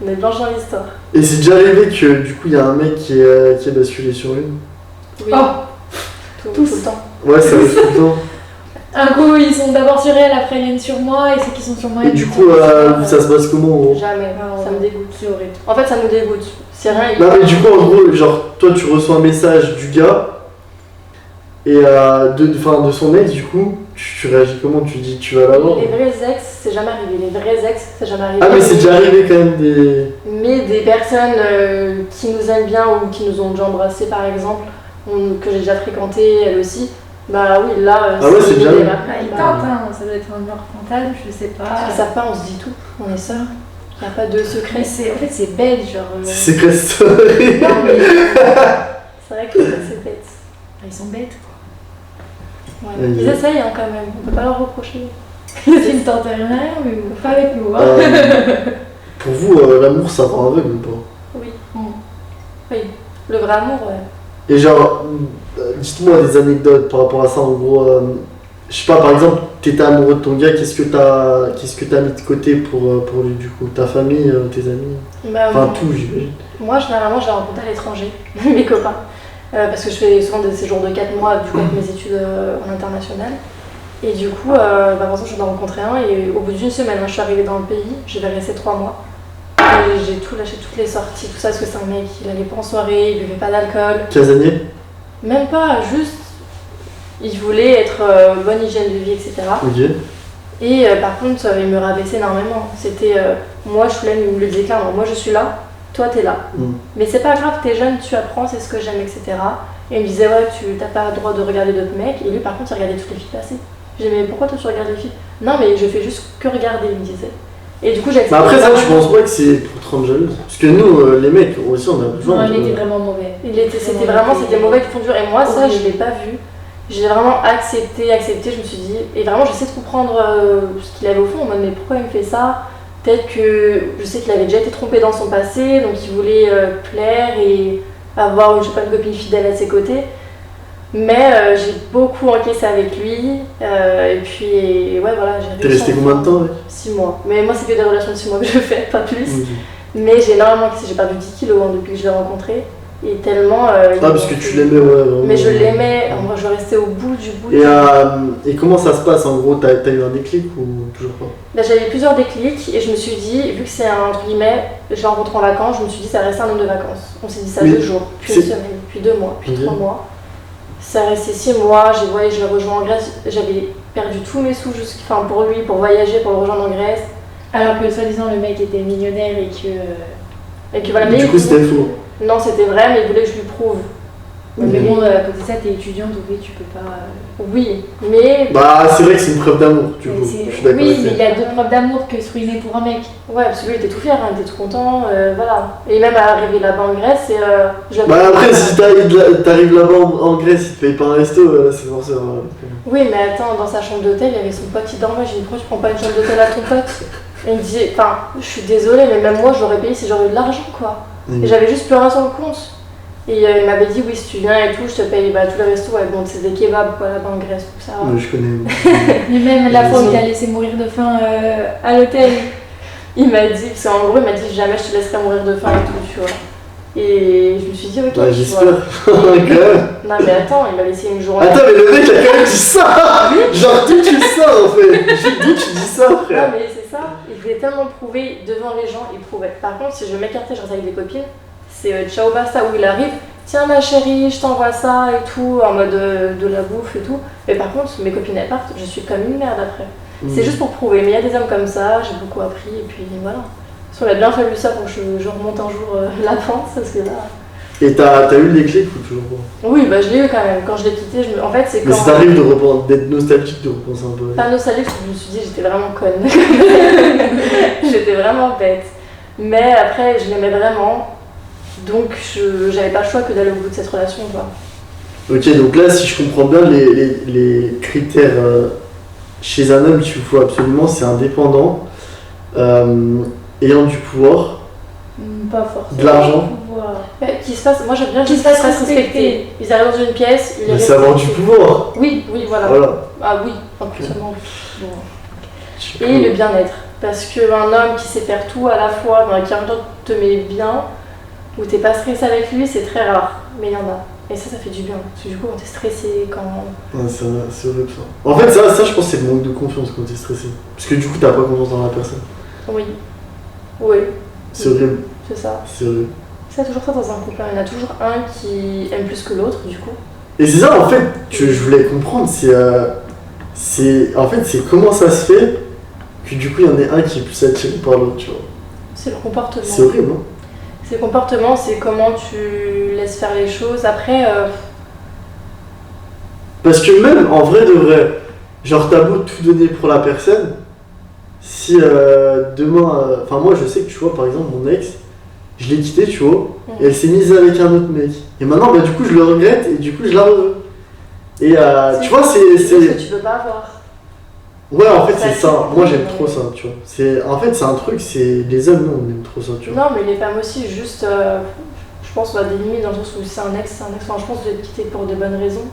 On est blanche dans l'histoire. Et c'est déjà arrivé que du coup il y a un mec qui a basculé sur une. Oui. Oh, tout le temps. Ouais, ça arrive tout le temps. un coup ils sont d'abord sur elle, après ils viennent sur moi, et ceux qui sont sur moi. Et ils du sont coup, sur moi. ça se passe comment en gros? Jamais. Ah, Ça me dégoûte. C'est horrible. En fait, ça nous dégoûte. C'est rien. Non mais du coup en gros genre toi tu reçois un message du gars et de son ex du coup tu réagis comment? Tu dis tu vas l'avoir? Les vrais ex, c'est jamais arrivé. Les vrais ex, c'est jamais arrivé. Ah mais c'est déjà arrivé quand même des... Mais des personnes qui nous aiment bien ou qui nous ont déjà embrassés par exemple, que j'ai déjà fréquenté, elle aussi, bah oui, là, Ah ouais, c'est déjà l'idée, vrai. là. Ah, ils Bah, tentent, hein. Ça doit être un mur fantasme, je sais pas. Parce qu'ils savent pas, on se dit tout, on est sœurs. Il n'y a pas de secret. Mais en fait c'est bête, genre. C'est Secret Story. Non, mais c'est vrai que c'est bête. Ils sont bêtes. Ouais. Ouais, Ils ouais. essayent hein, quand même, on peut pas leur reprocher. Ils ne tentent rien, mais bon, pas avec nous. Hein. Pour vous l'amour ça rend aveugle ou pas? Oui. Mm. Oui. Le vrai amour, ouais. Et genre dites-moi des anecdotes par rapport à ça en gros. Je sais pas, par exemple, t'étais amoureux de ton gars, qu'est-ce que t'as mis de côté pour lui du coup? Ta famille, tes amis? Bah, Enfin tout j'imagine. moi, généralement, je les rencontre à l'étranger, mes copains. Parce que je fais souvent des séjours de 4 mois du coup avec mes études en international. Et du coup, par exemple, j'en ai rencontré un et au bout d'une semaine, je suis arrivée dans le pays, je vais rester 3 mois. Et j'ai tout lâché, toutes les sorties, tout ça, parce que c'est un mec, il allait pas en soirée, il buvait pas d'alcool. Casanier? Même pas, juste, il voulait être bonne hygiène de vie, etc. Ok. Et par contre, il me rabaissait énormément. C'était, moi je suis là, il me le disait clairement, moi je suis là, toi t'es là. Mm. Mais c'est pas grave, t'es jeune, tu apprends, c'est ce que j'aime, etc. Et il me disait, ouais, tu t'as pas le droit de regarder d'autres mecs. Et lui, par contre, il regardait toutes les filles passer. J'ai dit, mais pourquoi toi tu regardes les filles? Non, mais je fais juste que regarder, il me disait. Et du coup, j'ai Mais après ça, tu penses pas que c'est pour te rendre jalouse? Parce que nous, les mecs, aussi on a besoin Non, il de... était vraiment mauvais. C'était vraiment, c'était mauvais du fond dur. Et moi, ça, Horrible. je l'ai pas vu. j'ai vraiment accepté, je me suis dit, et vraiment j'essaie de comprendre ce qu'il avait au fond, en mode mais pourquoi il me fait ça? Peut-être que je sais qu'il avait déjà été trompé dans son passé, donc il voulait plaire et avoir, je sais pas, une copine fidèle à ses côtés. Mais j'ai beaucoup encaissé avec lui, et puis ouais voilà, j'ai réussi. T'es resté combien de temps avec? 6 mois. Mais moi c'est que des relations de 6 mois que je fais, pas plus. Ok. Mais j'ai énormément encaissé, j'ai perdu 10 kilos depuis que je l'ai rencontré. Et tellement. Parce que tu l'aimais, ouais. Vraiment. Mais je l'aimais, moi je restais au bout du bout. Et comment ça se passe en gros? T'as eu un déclic ou toujours pas? Bah, j'avais plusieurs déclics et je me suis dit, vu que c'est un entre guillemets, je l'ai rencontré en vacances, je me suis dit ça reste un homme de vacances. On s'est dit ça 2 jours, puis une semaine, puis 2 mois, puis 3 mois. Ça restait 6 mois, j'ai voyagé, je l'ai rejoint en Grèce, j'avais perdu tous mes sous pour lui, pour voyager, pour le rejoindre en Grèce. Alors que soi-disant le mec était millionnaire et que voilà, du coup c'était faux. Non, c'était vrai, mais il voulait que je lui prouve. Mais bon, à côté de ça, t'es étudiante, donc oui, tu peux pas. Oui, mais. Bah, c'est vrai que c'est une preuve d'amour, du coup. Je suis d'accord. Oui, mais il y a d'autres preuves d'amour que se ruiner pour un mec. Ouais, parce que lui, il était tout fier, il était tout content, voilà. Et même à arriver là-bas en Grèce, bah, après, si t'arrives là-bas en Grèce, il te paye pas un resto, c'est forcément. Oui, mais attends, dans sa chambre d'hôtel, il y avait son pote qui dormait. J'ai dit, pourquoi tu prends pas une chambre d'hôtel à ton pote? Et il me dit, enfin, je suis désolée, mais même moi, je l'aurais payé si j'aurais eu de l'argent, quoi. Et j'avais juste pleuré sur le compte. Et il m'avait dit, oui, si tu viens et tout, je te paye tous les restos. Ouais, bon, c'est des kebabs, quoi, là-bas en Grèce, tout ça. Ouais, je connais. Mais même la fois où il t'a laissé mourir de faim à l'hôtel. Il m'a dit, parce qu'en gros, il m'a dit, jamais je te laisserai mourir de faim et tout, tu vois. Et je me suis dit, ok, ouais, j'espère. Non, mais attends, il m'a laissé une journée. Attends, mais le mec a quand même dit ça. Genre, d'où tu dis ça, en fait? D'où tu dis ça, frère? Non, mais c'est ça. Il voulait tellement prouver devant les gens, il prouvait. Par contre, si je m'écartais, je restais avec des copines, c'est ciao basta, où il arrive, tiens ma chérie, je t'envoie ça et tout, en mode de la bouffe et tout. Mais par contre, mes copines elles partent, je suis comme une merde après. C'est juste pour prouver, mais il y a des hommes comme ça, j'ai beaucoup appris et puis voilà. Parce qu'on a bien fallu ça pour que je remonte un jour la pente, parce que là. Et t'as eu le déclic ou toujours pas? Oui, bah je l'ai eu quand même. Quand je l'ai quitté, en fait, c'est quand. Mais ça t'arrive d'être nostalgique, de repenser un peu. Pas nostalgique, je me suis dit, j'étais vraiment conne. J'étais vraiment bête. Mais après, je l'aimais vraiment. Donc, j'avais pas le choix que d'aller au bout de cette relation, quoi. Ok, donc là, si je comprends bien, les critères chez un homme qu'il faut absolument, c'est indépendant, ayant du pouvoir, pas forcément. De l'argent. Qui se fasse, moi j'aime bien qu'ils se fassent respecter. Ils arrivent dans une pièce, ils mais c'est avoir du pouvoir. Oui, voilà. Ah oui, seulement. Bon. Et le bien-être. Parce qu'un homme qui sait faire tout à la fois, qui en même temps te met bien, où t'es pas stressé avec lui, c'est très rare. Mais il y en a. Et ça fait du bien. Parce que du coup, quand t'es stressé, quand. Ouais, c'est horrible ça. En fait, ça, je pense que c'est le manque de confiance quand t'es stressé. Parce que du coup, t'as pas confiance dans la personne. Oui. C'est horrible. C'est ça. C'est horrible. C'est toujours ça dans un couple. Il y en a toujours un qui aime plus que l'autre, du coup. Et c'est ça, en fait, que je voulais comprendre. En fait, c'est comment ça se fait que du coup, il y en ait un qui est plus attiré par l'autre, tu vois. C'est le comportement. C'est horrible, hein. C'est le comportement, c'est comment tu laisses faire les choses. Après. Parce que même, en vrai de vrai, genre, t'as beau tout donner pour la personne, si demain. Enfin, moi, je sais que, tu vois, par exemple, mon ex, je l'ai quitté, tu vois, et elle s'est mise avec un autre mec. Et maintenant, bah, du coup, je le regrette et du coup, je la reveux. Et tu vois, c'est. C'est ce que tu peux pas avoir. Ouais, en fait, c'est ça. Moi, j'aime trop ça, tu vois. En fait, c'est un truc, c'est. Les hommes, nous, on aime trop ça, tu vois. Non, mais les femmes aussi, juste. Je pense qu'on a des limites dans le sens où c'est un ex, c'est un ex. Enfin, je pense que je vais te quitter pour de bonnes raisons.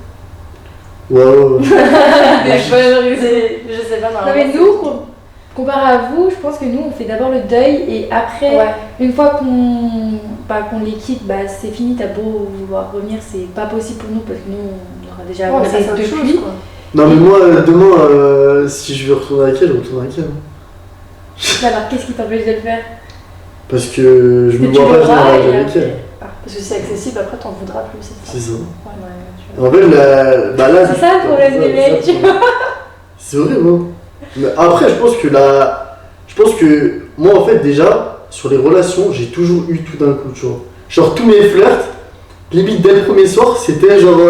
Ouais. Des bonnes raisons. Je sais pas, non, mais nous, comparé à vous, je pense que nous, on fait d'abord le deuil et après, une fois qu'on les quitte, c'est fini, t'as beau vouloir revenir, c'est pas possible pour nous parce que nous, on aura déjà avancé depuis. Non, mais moi, demain, si je veux retourner avec elle, je retourne avec elle. Alors, qu'est-ce qui t'empêche de le faire? Parce que je me vois pas venir avec elle. Parce que c'est accessible, après t'en voudras plus, c'est ça. Ouais, en fait, là. C'est ça le problème des mecs. C'est horrible, hein. Mais après, je pense que moi, en fait, déjà, sur les relations, j'ai toujours eu tout d'un coup, tu vois. Genre, tous mes flirts, limite dès le premier soir, c'était genre.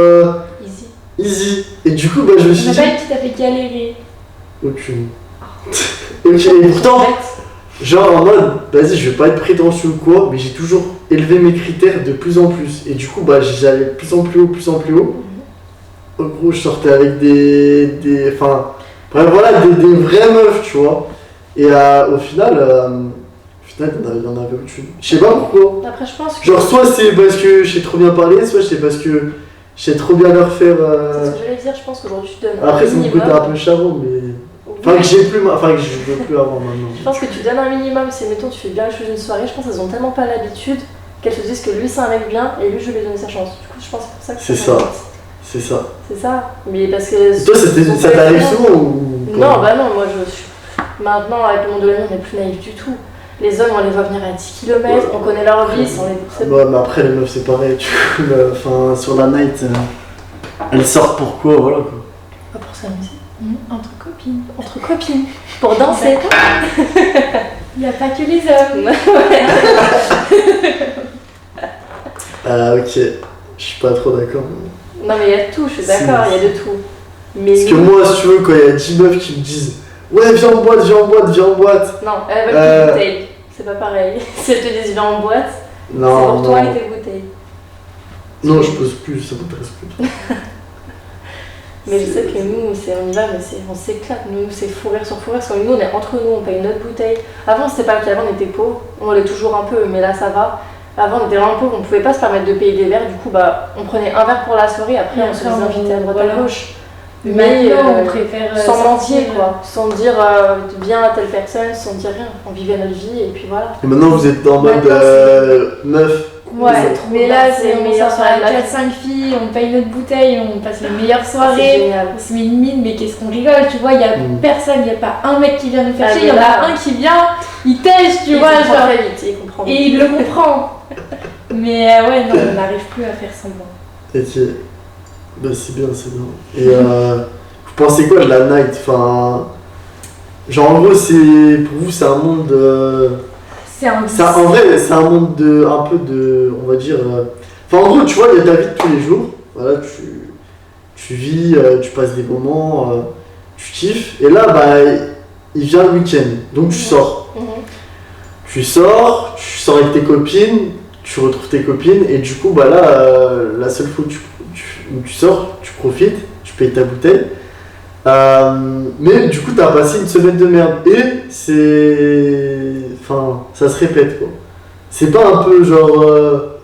Easy. Et du coup, je me suis dit. On n'a pas dit que t'as fait galérer. Aucune. Ok, et pourtant, genre en mode, vas-y, je vais pas être prétentieux ou quoi, mais j'ai toujours élevé mes critères de plus en plus. Et du coup, j'allais de plus en plus haut. en gros, je sortais avec enfin, bref, voilà, des vraies meufs, tu vois. Et au final, il y en avait aucune. Je sais pas pourquoi. Après, je pense que. Genre, soit c'est parce que je sais trop bien parler, soit c'est parce que je sais trop bien leur faire. C'est ce que j'allais dire, je pense qu'aujourd'hui tu donnes Après, un c'est mon minimum. côté un peu charmant, mais. Enfin, que j'ai plus, enfin, que je veux plus avoir maintenant. Je pense que tu donnes un minimum, c'est mettons tu fais bien les choses d'une soirée, je pense qu'elles ont tellement pas l'habitude qu'elles se disent que lui c'est un mec bien et lui je vais lui donner sa chance. Du coup, je pense que c'est pour ça que C'est ça. C'est ça. C'est ça. Mais parce que. Et toi, ça t'arrive souvent ou. Non, bah non, moi je suis. Maintenant, avec le monde de la nuit, on n'est plus naïf du tout. Les hommes, on les voit venir à 10 km, on connaît leur vie, sans les. Ouais, mais après, les meufs, c'est pareil. Enfin, sur la night, elles sortent pourquoi, voilà quoi. Pas pour s'amuser. Entre copines. Entre copines. Pour danser. Il n'y a pas que les hommes. Ok, je suis pas trop d'accord. Non, mais il y a de tout, je suis d'accord, il y a de tout. Mais parce que moi, si tu veux, quand il y a 10 meufs qui me disent ouais, viens en boîte, viens en boîte, viens en boîte. Non, elles veulent tes bouteilles. C'est pas pareil. Si elles te disent viens en boîte, c'est pour toi et tes bouteilles. Non, je pose plus, ça m'intéresse plus. Mais je sais que nous, on y va, mais on s'éclate. Nous, c'est fou rire sur fou rire. Parce que nous, on est entre nous, on paye notre bouteille. Avant, c'était pas le cas. Avant, on était pauvres. On l'est toujours un peu, mais là, ça va. Avant, on était vraiment pauvres. On pouvait pas se permettre de payer des verres. Du coup, bah, on prenait un verre pour la soirée. Après, on se faisait inviter à droite à gauche. Mais on préfère. Sans mentir, quoi. Sans dire viens à telle personne, sans dire rien. On vivait notre vie et puis voilà. Et maintenant, vous êtes en mode meuf. Ouais, mais là, c'est on meilleure sort soirée de avec la vie. 4-5 filles, on paye notre bouteille, on passe les meilleures C'est soirées. génial. On se met une mine, mais qu'est-ce qu'on rigole, tu vois, il n'y a personne, il n'y a pas un mec qui vient nous faire Ah, chier, il y en mais là- a un qui vient, il tèche, tu Il vois, comprend genre, très vite, il comprend et vite. il le comprend. Mais ouais, non, on n'arrive plus à faire semblant. Ok. Bah, c'est bien, c'est bien. Et vous pensez quoi de la night? Enfin. Genre, en gros, pour vous, c'est un monde. C'est un En vrai, c'est un monde un peu de, on va dire. Enfin, en gros, tu vois, il y a ta vie de tous les jours. Voilà, tu vis, tu passes des moments, tu kiffes. Et là, bah, il vient le week-end. Donc, tu sors. Tu sors avec tes copines, tu retrouves tes copines. Et du coup, bah là, la seule fois où tu sors, tu profites, tu payes ta bouteille. Mais du coup, t'as passé une semaine de merde. Et enfin, ça se répète quoi. C'est pas un peu genre.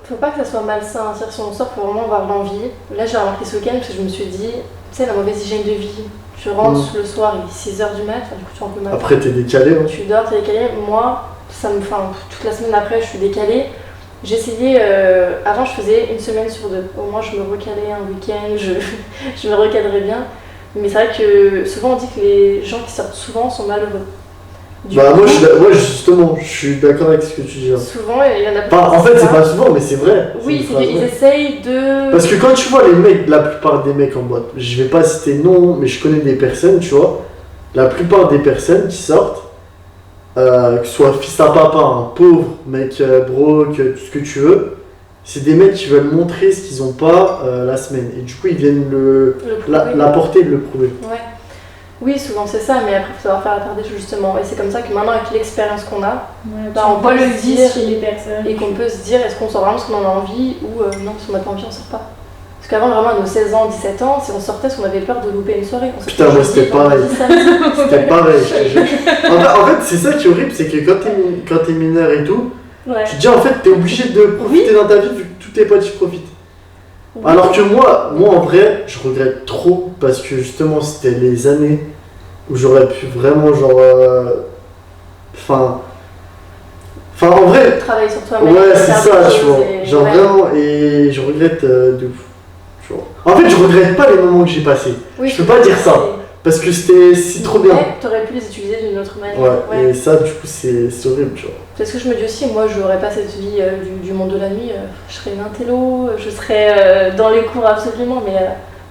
Faut pas que ça soit malsain. C'est-à-dire, si on sort, faut vraiment avoir l'envie. Là, j'ai remarqué ce week-end parce que je me suis dit, tu sais, la mauvaise hygiène de vie. Tu rentres le soir, il est 6h du mat, du coup, tu rentres le matin. Après, t'es décalé. Hein. Tu dors, t'es décalé. Moi, toute la semaine après, je suis décalée. J'essayais, avant, je faisais une semaine sur 2. Au moins, je me recalais un week-end, je me recadrais bien. Mais c'est vrai que souvent, on dit que les gens qui sortent souvent sont malheureux. Moi, justement, je suis d'accord avec ce que tu dis. Souvent, il y en a pas. En fait, c'est pas souvent, mais c'est vrai. Oui, c'est qu'ils essayent de. Parce que quand tu vois les mecs, la plupart des mecs en boîte, je vais pas citer nom, mais je connais des personnes, tu vois. La plupart des personnes qui sortent, que ce soit fils à papa, un pauvre, mec broke, tout ce que tu veux, c'est des mecs qui veulent montrer ce qu'ils ont pas la semaine. Et du coup, ils viennent l'apporter et le prouver. Ouais. Oui, souvent c'est ça, mais après il faut savoir faire la part des choses justement. Et c'est comme ça que maintenant, avec l'expérience qu'on a, on voit le vice chez les personnes. Et qu'on peut se dire est-ce qu'on sort vraiment parce qu'on en a envie ou non, si on n'a pas envie, on sort pas. Parce qu'avant, vraiment, à nos 16 ans, 17 ans, si on sortait, parce qu'on avait peur de louper une soirée. Putain, moi c'était pareil. C'était pareil, je te jure. En fait, c'est ça qui est horrible, c'est que quand t'es mineur et tout, tu te dis en fait, t'es obligé de profiter dans ta vie vu que tous tes potes y profitent. Oui. Alors que moi en vrai, je regrette trop parce que justement, c'était les années où j'aurais pu vraiment, genre. Enfin, en vrai. Travailler sur toi-même. Ouais, c'est ça, tu vois. Genre vraiment, et je regrette de ouf. En fait, je regrette pas les moments que j'ai passés. Oui, je peux pas dire ça. Parce que c'est trop bien. Ouais, t'aurais pu les utiliser d'une autre manière. Ouais, et ça, du coup, c'est horrible, tu vois. C'est ce que je me dis aussi. Moi, j'aurais pas cette vie du monde de la nuit. Je serais une intello, je serais dans les cours absolument, mais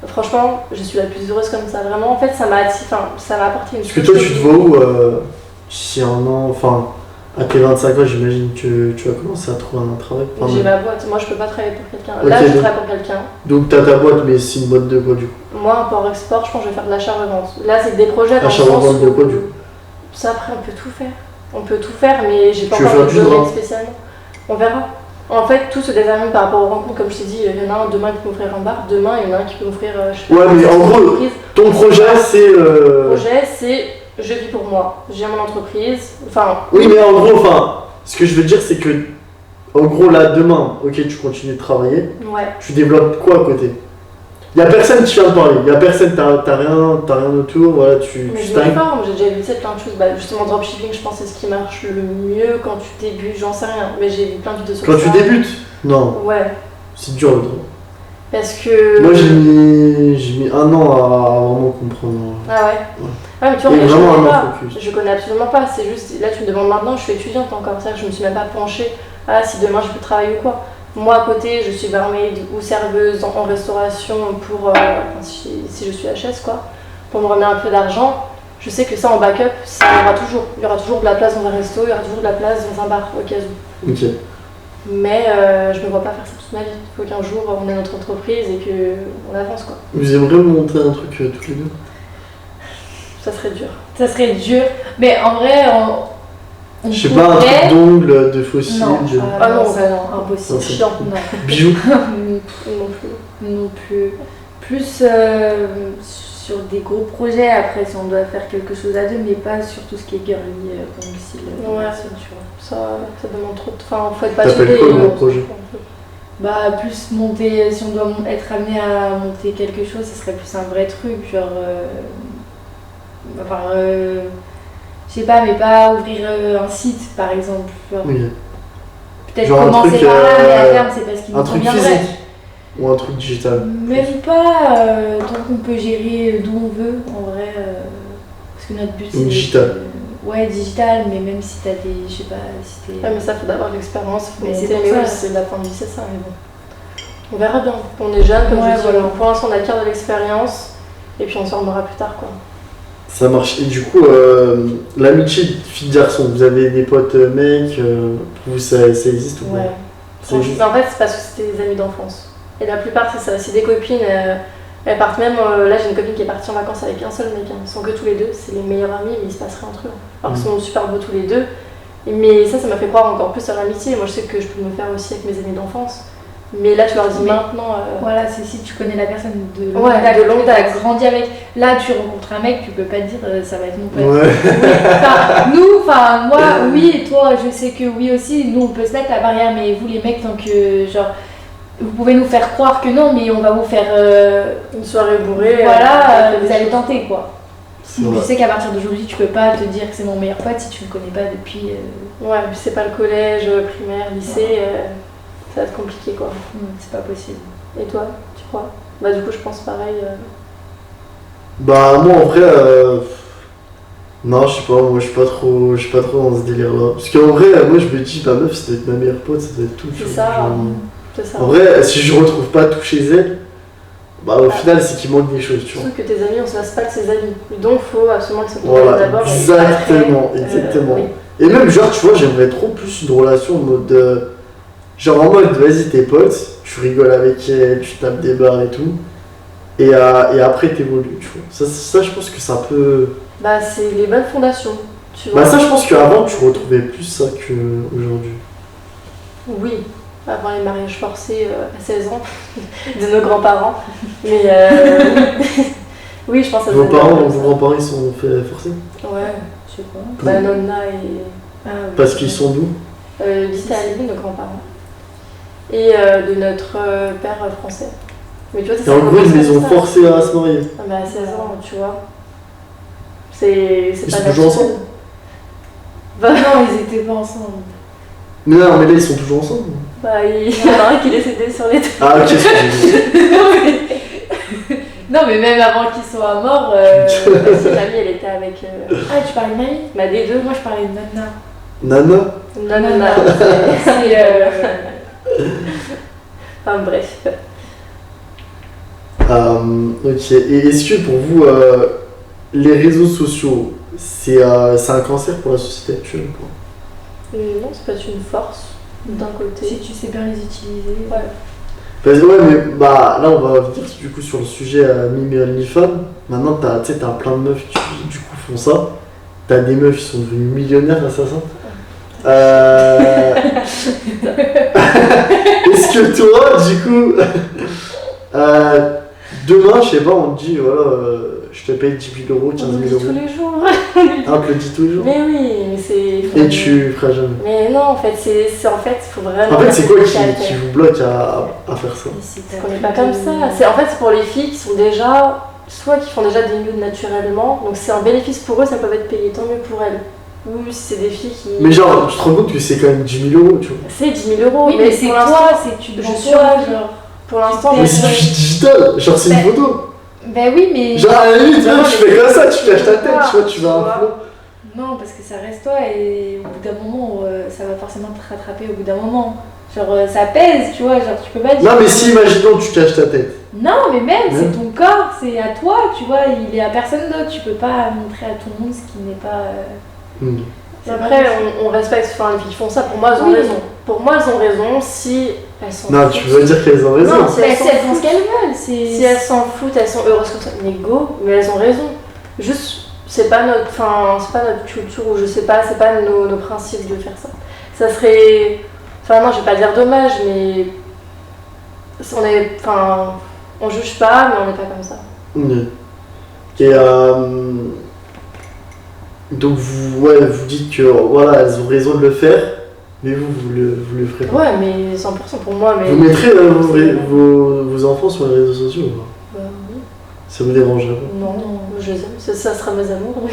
franchement, je suis la plus heureuse comme ça. Vraiment, en fait, ça m'a apporté une. Parce que toi, tu te vois où si un an, enfin. À tes 25 ans, j'imagine que tu vas commencer à trouver un travail. J'ai ma boîte, moi je peux pas travailler pour quelqu'un. Là, je travaille pour quelqu'un. Donc t'as ta boîte, mais c'est une boîte de quoi du coup? Moi, import-export, je pense que je vais faire de l'achat-revente. Là, c'est des projets dans le sens de quoi du coup? Ça, après, on peut tout faire. On peut tout faire, mais j'ai pas encore de domaine spécialement. On verra. En fait, tout se détermine par rapport aux rencontres. Comme je t'ai dit, il y en a un demain qui peut m'offrir un bar, demain il y en a un qui peut m'offrir. Ouais, mais en gros, ton projet c'est. Mon projet, c'est je vis pour moi. J'ai mon entreprise. Enfin. Oui, mais en gros, ce que je veux dire, c'est que. En gros, là, demain, ok, tu continues de travailler. Ouais. Tu développes quoi à côté? Y'a personne qui vient te parler, y'a personne, t'as rien autour, voilà, Mais je me forme, j'ai déjà vu plein de choses. Bah, justement, dropshipping, je pense que c'est ce qui marche le mieux quand tu débutes, j'en sais rien. Mais j'ai vu plein de vidéos sur ça. Quand tu débutes? Non. Ouais. C'est dur le drop. Parce que. Moi j'ai mis 1 an à vraiment comprendre. Ah ouais? Ouais, mais tu vois, Et je vraiment connais un pas. focus. Je connais absolument pas. C'est juste, là tu me demandes maintenant, je suis étudiante encore, ça, je me suis même pas penchée. Ah, si demain je peux travailler ou quoi. Moi à côté, je suis barmaid ou serveuse en restauration pour. Si je suis HS quoi, pour me remettre un peu d'argent. Je sais que ça en backup, ça y aura toujours. Il y aura toujours de la place dans un resto, il y aura toujours de la place dans un bar au cas où. Ok. Mais je me vois pas faire ça toute ma vie. Il faut qu'un jour on ait notre entreprise et qu'on avance quoi. Vous aimeriez monter un truc toutes les deux? Ça serait dur. Ça serait dur, mais en vrai, on je sais pas, un truc d'ongles, de fossiles. Non, ah non, ça non, impossible. Non, c'est chiant. Non. Bijoux. Non plus. Non plus. Plus sur des gros projets, après, si on doit faire quelque chose à deux, mais pas sur tout ce qui est girly, comme style. Ouais, tu vois. Ça demande trop de. Enfin, faut être T'appelles passionné. quoi le gros projet? Bah, plus monter, si on doit être amené à monter quelque chose, ce serait plus un vrai truc, genre. Je sais pas, mais pas ouvrir un site par exemple. Genre, Oui. peut-être Genre un commencer truc, par là, mais à terme, c'est parce qu'il un nous truc conviendrait. physique. Ou un truc digital. Même pas, tant qu'on peut gérer d'où on veut, en vrai. Parce que notre but c'est. Digital. Ouais, digital, mais même si t'as des. Je sais pas, si t'es. Ouais, mais ça, faut d'avoir de l'expérience. Faut Mais monter, c'est pour mais ça. oui, c'est la fin de vie, c'est ça, mais bon. On verra bien. On est jeune, comme Ouais, je dis. voilà. Pour l'instant, on acquiert de l'expérience. Et puis on s'en remettra plus tard, quoi. Ça marche. Et du coup, l'amitié fille-garçon, vous avez des potes mecs, pour vous ça existe ou pas? Ouais. Ça Mais existe. en fait, c'est parce que c'était des amis d'enfance. Et la plupart, c'est ça. C'est des copines. Elles partent même. Là, j'ai une copine qui est partie en vacances avec un seul mec. Ils sont que tous les deux. C'est les meilleurs amis, mais il se passe rien entre eux. Alors qu'ils sont super beaux tous les deux. Mais ça m'a fait croire encore plus à l'amitié. Moi, je sais que je peux me faire aussi avec mes amis d'enfance. Mais là, tu leur dis Mais maintenant. Voilà, c'est si tu connais la personne de longue Ouais, date, de longue que t'as date. grandi avec. Là, tu rencontres un mec, tu peux pas dire ça va être mon pote. Ouais. Moi, oui, et toi, je sais que oui aussi, nous on peut se mettre la barrière, mais vous les mecs, tant que genre, vous pouvez nous faire croire que non, mais on va vous faire. Une soirée bourrée. Voilà, des vous allez choses. tenter quoi. C'est Donc vrai. je sais qu'à partir d'aujourd'hui, tu peux pas te dire que c'est mon meilleur pote si tu ne connais pas depuis. Ouais, puis c'est pas le collège, primaire, lycée. Ça va être compliqué, quoi. C'est pas possible. Et toi, tu crois? Bah, du coup, je pense pareil. Bah moi en vrai, non je sais pas, moi je suis pas trop dans ce délire là. Parce qu'en vrai, moi je me dis, ma meuf ça doit être ma meilleure pote, ça doit être tout. tu C'est vois, ça. genre, C'est ça. en vrai, si je retrouve pas tout chez elle, bah au final c'est qu'il manque des choses, tu vois. Surtout que tes amis, on se lasse pas de ses amis. Donc, faut absolument que ça te Voilà, d'abord. et exactement, après, exactement. oui. Et même genre tu vois, j'aimerais trop plus une relation en mode genre en mode vas-y t'es potes, tu rigoles avec elle, tu tapes des barres et tout. Et après t'évolues, tu vois. Ça je pense que ça peut. Bah, c'est les bonnes fondations. Tu vois. Bah ça je pense qu'avant tu retrouvais plus ça qu'aujourd'hui. Oui, avant les mariages forcés à 16 ans de nos grands-parents. Mais oui, je pense que ça Vos doit être parents, comme vos ça. grands-parents ils sont fait forcer? Ouais, Je sais pas. bah, Nonna et. Ah, oui. Parce qu'ils sont d'où? D'Italie, nos grands-parents. Et de notre père français. Mais tu vois, c'est Et ça en qu'on gros ils fait les ont ça. forcés à se marier. Ah, mais à 16 ans, tu vois. C'est Ils pas sont toujours naturel. ensemble? Bah, Non, ils étaient pas ensemble. Mais non, mais là ils sont toujours ensemble. bah, il y en a un qui est décédé sur les deux. Ah ok, excusez-moi. Non, mais même avant qu'ils soient morts. Sa mamie, elle était avec. Ah, tu parlais de mamie? Bah, des deux. Moi, je parlais de Nana. Nana? Non, Nana, c'est. Enfin, bref. Ok, et est-ce que pour vous, les réseaux sociaux, c'est un cancer pour la société actuelle ou pas? Non, c'est pas une force, d'un côté. Si tu sais bien les utiliser. Ouais. Parce que ouais, mais bah là on va venir du coup sur le sujet Mime et OnlyFans. Maintenant t'as plein de meufs qui du coup font ça. T'as des meufs qui sont devenues millionnaires grâce à ça. Est-ce que toi, du coup, demain, je sais pas, on te dit, voilà, je te paye 10 000 euros, 15 On 000 le dit euros. tous les jours. Ah, on te le dit tous les jours. Mais oui, mais c'est. Et tu feras jamais. Mais non, en fait, en fait, faut vraiment. En fait, c'est quoi réfléchir à qui terre. vous bloque à faire ça? On n'est pas comme ça. En fait, c'est pour les filles qui sont déjà. Soit qui font déjà des nudes naturellement, donc c'est un bénéfice pour eux, ça peut être payé, tant mieux pour elles. Ou si c'est des filles qui. Mais genre, tu te rends compte que c'est quand même 10 000 euros, tu vois. C'est 10 000 euros, Oui, mais c'est pour toi, l'instant, c'est que tu te je vends suis toi, ravie. genre. Pour l'instant, Mais c'est du digital, genre c'est une Ben, photo. Ben oui, mais. Genre à la limite, Non, tu mais fais comme ça, tu caches ta c'est tête, toi, tu vois, tu vas tu un vois. flow. Non, parce que ça reste toi et au bout d'un moment, ça va forcément te rattraper au bout d'un moment. Genre, ça pèse, tu vois, genre, tu peux pas dire. Non, mais si, imaginons, tu caches ta tête. Non, mais même, Ouais. c'est ton corps, c'est à toi, tu vois, il est à personne d'autre. Tu peux pas montrer à tout le monde ce qui n'est pas. Hmm. C'est Après, pas on respecte enfin, les filles qui font ça, pour moi, elles ont Oui. raison. Pour moi, elles ont raison si elles sont. Non, tu veux dire qu'elles ont raison. Non, Si elles font ce qu'elles veulent, c'est. Si elles s'en foutent, elles sont heureuses comme ça, mais go, mais elles ont raison. Juste, c'est pas notre culture, ou je sais pas, c'est pas nos principes de faire ça. Ça serait. Enfin, non, je vais pas dire dommage, mais. On juge pas, mais on n'est pas comme ça. Hmm. Et donc vous dites que voilà, elles ont raison de le faire, mais vous le ferez pas. Ouais, mais 100% pour moi, mais. Vous mettrez vos enfants sur les réseaux sociaux ou pas? Bah, oui. Ça vous dérange pas? Non, Non. je les aime, ça sera mes amours, donc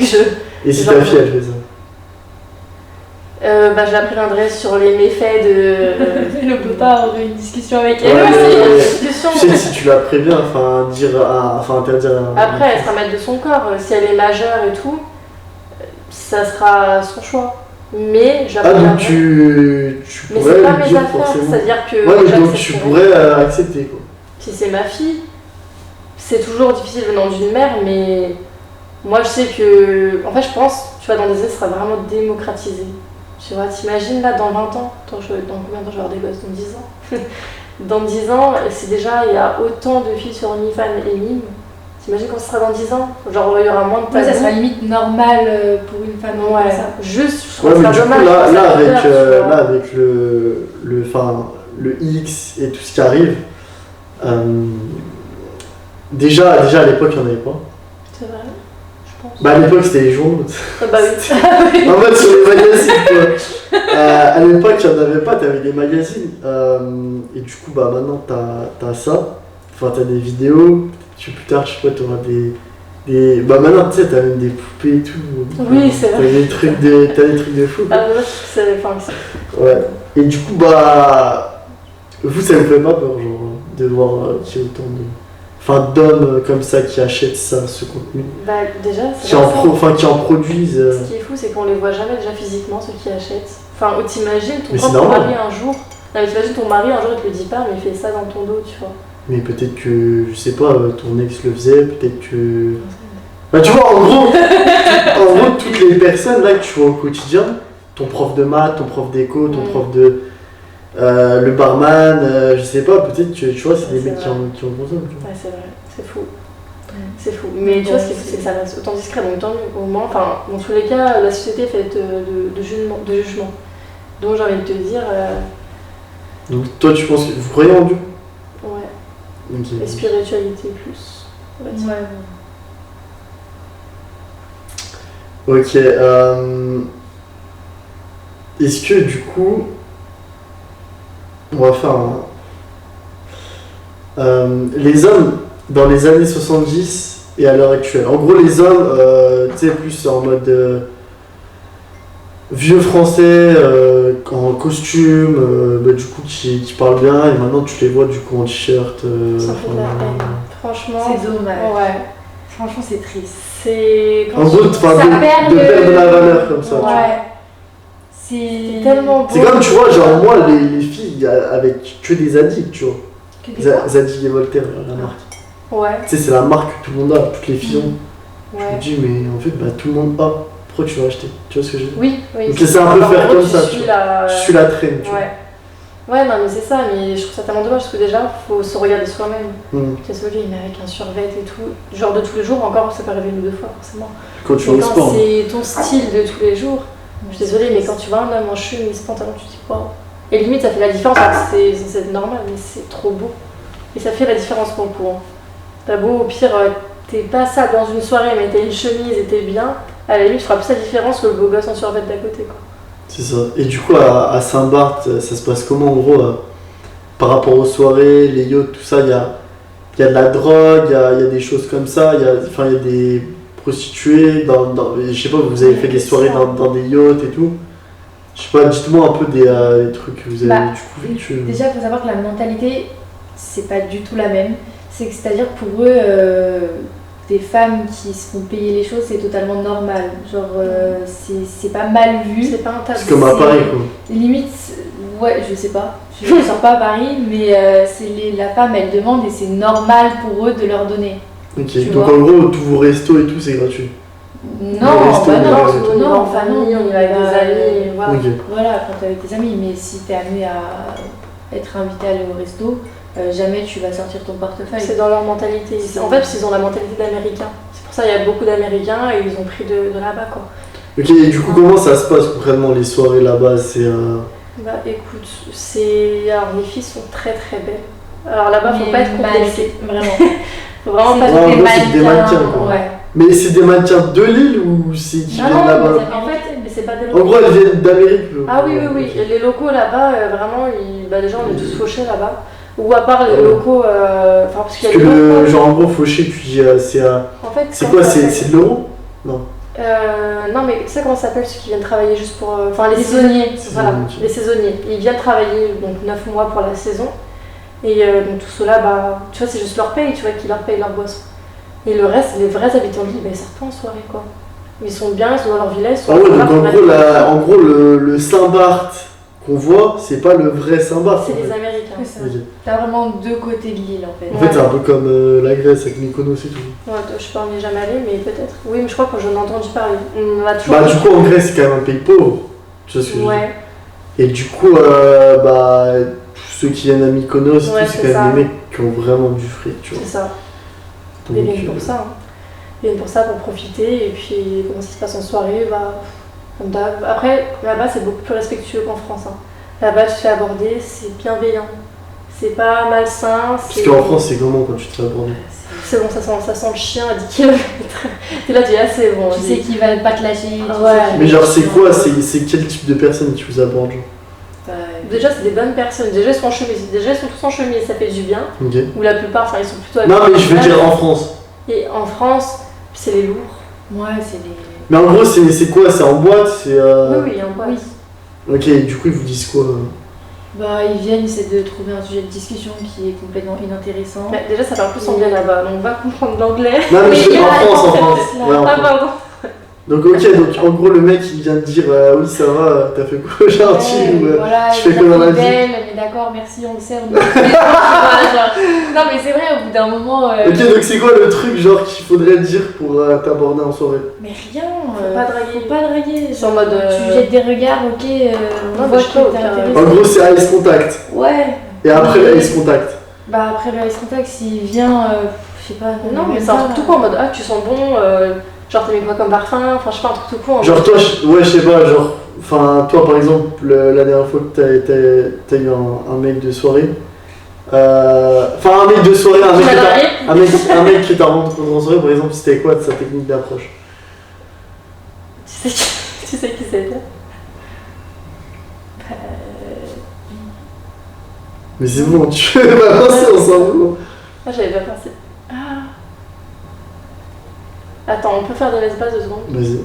Et si Genre- ta fille elle fait ça? je la préviendrai sur les méfaits de. Elle ne peut pas avoir une discussion avec Ouais, elle. mais- Discussion. Tu sais, si tu la préviens, enfin interdire à... Après, elle sera maître de son corps. Si elle est majeure et tout, ça sera son choix. Mais Ah, j'appréhendrai. donc tu Mais pourrais c'est pas lui mes dire affaires, forcément. c'est-à-dire que. Ouais, mais donc tu j'accepterai. pourrais accepter quoi. Si c'est ma fille, c'est toujours difficile venant d'une mère, mais moi je sais que. En fait, je pense, tu vois, dans des années, ce sera vraiment démocratisé. Tu vois, t'imagines là, dans 20 ans, dans combien de temps je vais avoir des gosses? Dans 10 ans. Dans 10 ans, c'est déjà, il y a autant de filles sur OnlyFans et Mime. T'imagines quand ce sera dans 10 ans? Genre, il y aura moins de Moi, ça tabous. sera limite normal pour une femme Ouais, comme ça. juste, je trouve Ouais, mais ça du coup, dommage. je trouve ça avec, peur, tu vois. là, avec le X et tout ce qui arrive, déjà à l'époque, il n'y en avait pas. C'est vrai, je pense. Bah, à l'époque, c'était les journaux. Ah bah oui. En fait, sur les magazines, quoi. À l'époque, il n'y en avait pas, t'avais des magazines. Et du coup, bah, maintenant, t'as ça. Enfin, t'as des vidéos. Plus tard, je sais pas, t'auras des. Bah, maintenant, tu sais, t'as même des poupées et tout. Oui, c'est vrai. T'as des trucs de fou. Quoi. Ah, moi, je trouve que c'est. Ouais. Et du coup, bah. Vous, ça vous fait pas peur, genre, de voir qu'il y a autant de. Enfin, d'hommes comme ça qui achètent ça, ce contenu. Bah, déjà, c'est Qui en produisent. Ce qui est fou, c'est qu'on les voit jamais déjà physiquement, ceux qui achètent. Enfin, ou t'imagines ton Mais c'est propre normal. mari un jour. Non, mais t'imagines ton mari un jour, il te le dit pas, mais il fait ça dans ton dos, tu vois. Mais peut-être que, je sais pas, ton ex le faisait, peut-être que. Bah, tu vois, en gros, toutes les personnes là que tu vois au quotidien, ton prof de maths, ton prof d'éco, ton prof de. Le barman, je sais pas, peut-être que tu vois, c'est des Ouais, c'est mecs qui vrai. en consomment. Tu vois. Ouais, c'est vrai, c'est fou. C'est fou. Mais tu vois, ce qui est fou, c'est que ça reste autant discret, donc tant mieux. Au moins, enfin, dans tous les cas, la société est faite de jugement. Donc j'ai envie de te dire, Donc, toi, tu penses que. Vous croyez en Dieu? ouais, Ok. et spiritualité plus. on va dire. Ouais. Ok. Est-ce que du coup. On va faire les hommes dans les années 70 et à l'heure actuelle. En gros, les hommes, tu sais, plus en mode vieux français, en costume, bah, du coup, qui parlent bien, et maintenant tu les vois du coup en t-shirt. Ça fait de la haine. Franchement, C'est dommage. Ouais. Franchement, c'est triste. C'est. En gros, enfin, Ça de perd le- perdre la valeur comme ça. tu vois. Ouais. C'est tellement beau. C'est comme, tu vois, genre moi, les filles avec que des Zadig, tu vois. Que des quoi Zadig et Voltaire, la marque. Ouais, Tu sais, c'est la marque que tout le monde a, toutes les filles ont. Je me ouais. dis, mais en fait, bah, tout le monde a. Pourquoi tu vas acheter? Tu vois ce que je veux dire? Oui, oui. Donc, c'est un peu En faire gros, comme tu ça, suis tu vois. la- Je suis la traîne, tu vois. Ouais. Ouais, non, mais c'est ça, mais je trouve ça tellement dommage parce que déjà, faut se regarder soi-même. Tu sais, celui mais avec un survêt et tout. Genre de tous les jours, encore, ça peut arriver une ou deux fois, forcément. Quand tu Mais vas au quand sport. c'est ton style de tous les jours, je suis désolée, mais quand tu vois un homme en chemise, pantalon, tu te dis waouh. Et limite, ça fait la différence, parce que c'est censé être normal, mais c'est trop beau. Et ça fait la différence pour le coup. Hein. T'as beau, au pire, t'es pas ça dans une soirée, mais t'as une chemise et t'es bien, à la limite, tu feras plus la différence que le beau gosse en survêt d'à côté. Quoi. C'est ça. Et du coup, à Saint-Barth, ça se passe comment en gros par rapport aux soirées, les yachts, tout ça, il y a de la drogue, il y a des choses comme ça, il y a des prostituées, je sais pas, vous avez fait des soirées dans des yachts et tout. Je sais pas, dites-moi un peu des trucs que vous avez vécu. Déjà, il faut savoir que la mentalité, c'est pas du tout la même. C'est-à-dire que pour eux, des femmes qui se font payer les choses, c'est totalement normal. Genre, c'est pas mal vu. C'est pas un tabou. C'est comme à Paris, quoi. Limite, ouais, je sais pas. Je ne sors pas à Paris, mais la femme, elle demande et c'est normal pour eux de leur donner. Ok, donc en gros, tous vos restos et tout, c'est gratuit. Non, restos, non, en famille, on y va avec des amis. Voilà. Ok. Voilà, quand t'es avec tes amis, mais si t'es amené à être invité à aller au resto, jamais tu vas sortir ton portefeuille. C'est dans leur mentalité. En fait, ils ont la mentalité d'Américains. C'est pour ça qu'il y a beaucoup d'Américains et ils ont pris de là-bas, quoi. Ok, et du coup, comment ça se passe concrètement les soirées là-bas? Bah écoute, alors les filles sont très très belles. Alors là-bas, faut pas être complexé. Vraiment. Faut vraiment pas Ouais, être en gros, c'est des mannequins, quoi. Ouais. Mais c'est des mannequins de l'île ou c'est qui Ah viennent non, là-bas? en fait, mais c'est pas des En gros, elles viennent d'Amérique. Ah oui, oui, oui. Les locaux là-bas, vraiment, déjà on est tous fauchés là-bas. Ou à part les locaux, parce qu'il y a Parce que des locaux. genre en gros, fauché, tu dis, En fait, c'est quoi? C'est de l'euro? Non. Non, mais tu sais comment ça s'appelle ceux qui viennent travailler juste pour. Enfin, les saisonniers. Voilà, les saisonniers. Ils viennent travailler donc 9 mois pour la saison. Et donc tout cela, bah, tu vois, c'est juste leur paye, tu vois, qui leur paye leur boss. Et le reste, les vrais habitants de l'île, bah, ils sortent pas en soirée, quoi. Ils sont bien, ils sont dans leur villa, ils sont Ah ouais, donc là, en gros, le Saint-Barth qu'on voit, c'est pas le vrai Saint-Barth. c'est en les fait. Américains. C'est ça. Ok. T'as vraiment deux côtés de l'île en fait. En fait, c'est un peu comme la Grèce avec Mykonos et tout. Ouais, je sais pas, on n'y est jamais allé, mais peut-être. Oui, mais je crois que j'en ai entendu parler. On m'a toujours. Bah, du coup, en Grèce, c'est quand même un pays pauvre. Tu vois ce que je veux dire? Ouais. Et du coup, bah, tous ceux qui viennent à Mykonos, Ouais, tout, c'est c'est quand même ça. des mecs qui ont vraiment du fric, tu vois. C'est ça. Donc, Ils viennent pour ça. Hein. Ils viennent pour ça, pour profiter. Et puis, comment ça se passe en soirée, bah, comme d'hab. Après, là-bas, c'est beaucoup plus respectueux qu'en France. Hein. Là-bas, tu te fais aborder, c'est bienveillant. C'est pas malsain. Parce qu'en France, c'est comment quand tu te fais aborder? C'est bon, ça sent le chien à 10 km. T'es là, tu dis, ah, c'est bon. Tu sais qu'ils veulent pas te lâcher. tu Ouais. sais Mais genre, c'est quoi? C'est quel type de personne qui vous aborde, genre? Déjà, c'est des bonnes personnes. Déjà, ils sont en chemise. Déjà, ils sont tous en chemise, ça fait du bien. Ok. Ou la plupart, enfin, ils sont plutôt Non, mais je veux habillés. dire en France. Et en France, c'est les lourds. Ouais, c'est les. Mais en gros, c'est quoi? C'est en boîte? C'est. Oui, oui, en boîte. Oui. Ok, et du coup, ils vous disent quoi? Bah, ils viennent, ils essaient de trouver un sujet de discussion qui est complètement inintéressant. Mais déjà, ça parle plus anglais là-bas, donc on va comprendre l'anglais. Non, mais Oui, je il y a en la France, en différence, France. là. Ouais, en Ah, France. pardon. Donc, ok, donc en gros, le mec, il vient de dire oui, ça va, t'as fait quoi aujourd'hui? Ou voilà, je fais il comme dans a la été vie. belle, mais d'accord, merci, on le sait, on le sait. Voilà, genre. Non, mais c'est vrai, au bout d'un moment. Ok, donc c'est quoi le truc genre qu'il faudrait dire pour t'aborder en soirée? Mais rien, Faut pas draguer. faut pas draguer. C'est en mode, Tu jettes des regards, ok, on Non, voit mais je que sais pas, t'es au pire, intéressé. En gros, c'est ice contact. Ouais. Et après, Mais- ice contact. Bah après le ice contact, s'il vient, je sais pas. Non, mais même c'est un pas, truc tout con en mode, ah, tu sens bon, genre t'as mis quoi comme parfum, enfin, je sais pas, un truc tout con. en Genre mode- toi, ouais, je sais pas, genre, enfin, toi par exemple, la dernière fois que t'as eu un mec de soirée, enfin un mec de soirée, Tu m'as dragué. un mec qui t'a rencontré en soirée, par exemple, c'était quoi sa technique d'approche? Tu sais qui c'est, là. Mais c'est bon, tu veux balancer ensemble. Ah, j'avais pas pensé. Ah. Attends, on peut faire de l'espace 2 secondes. Vas-y.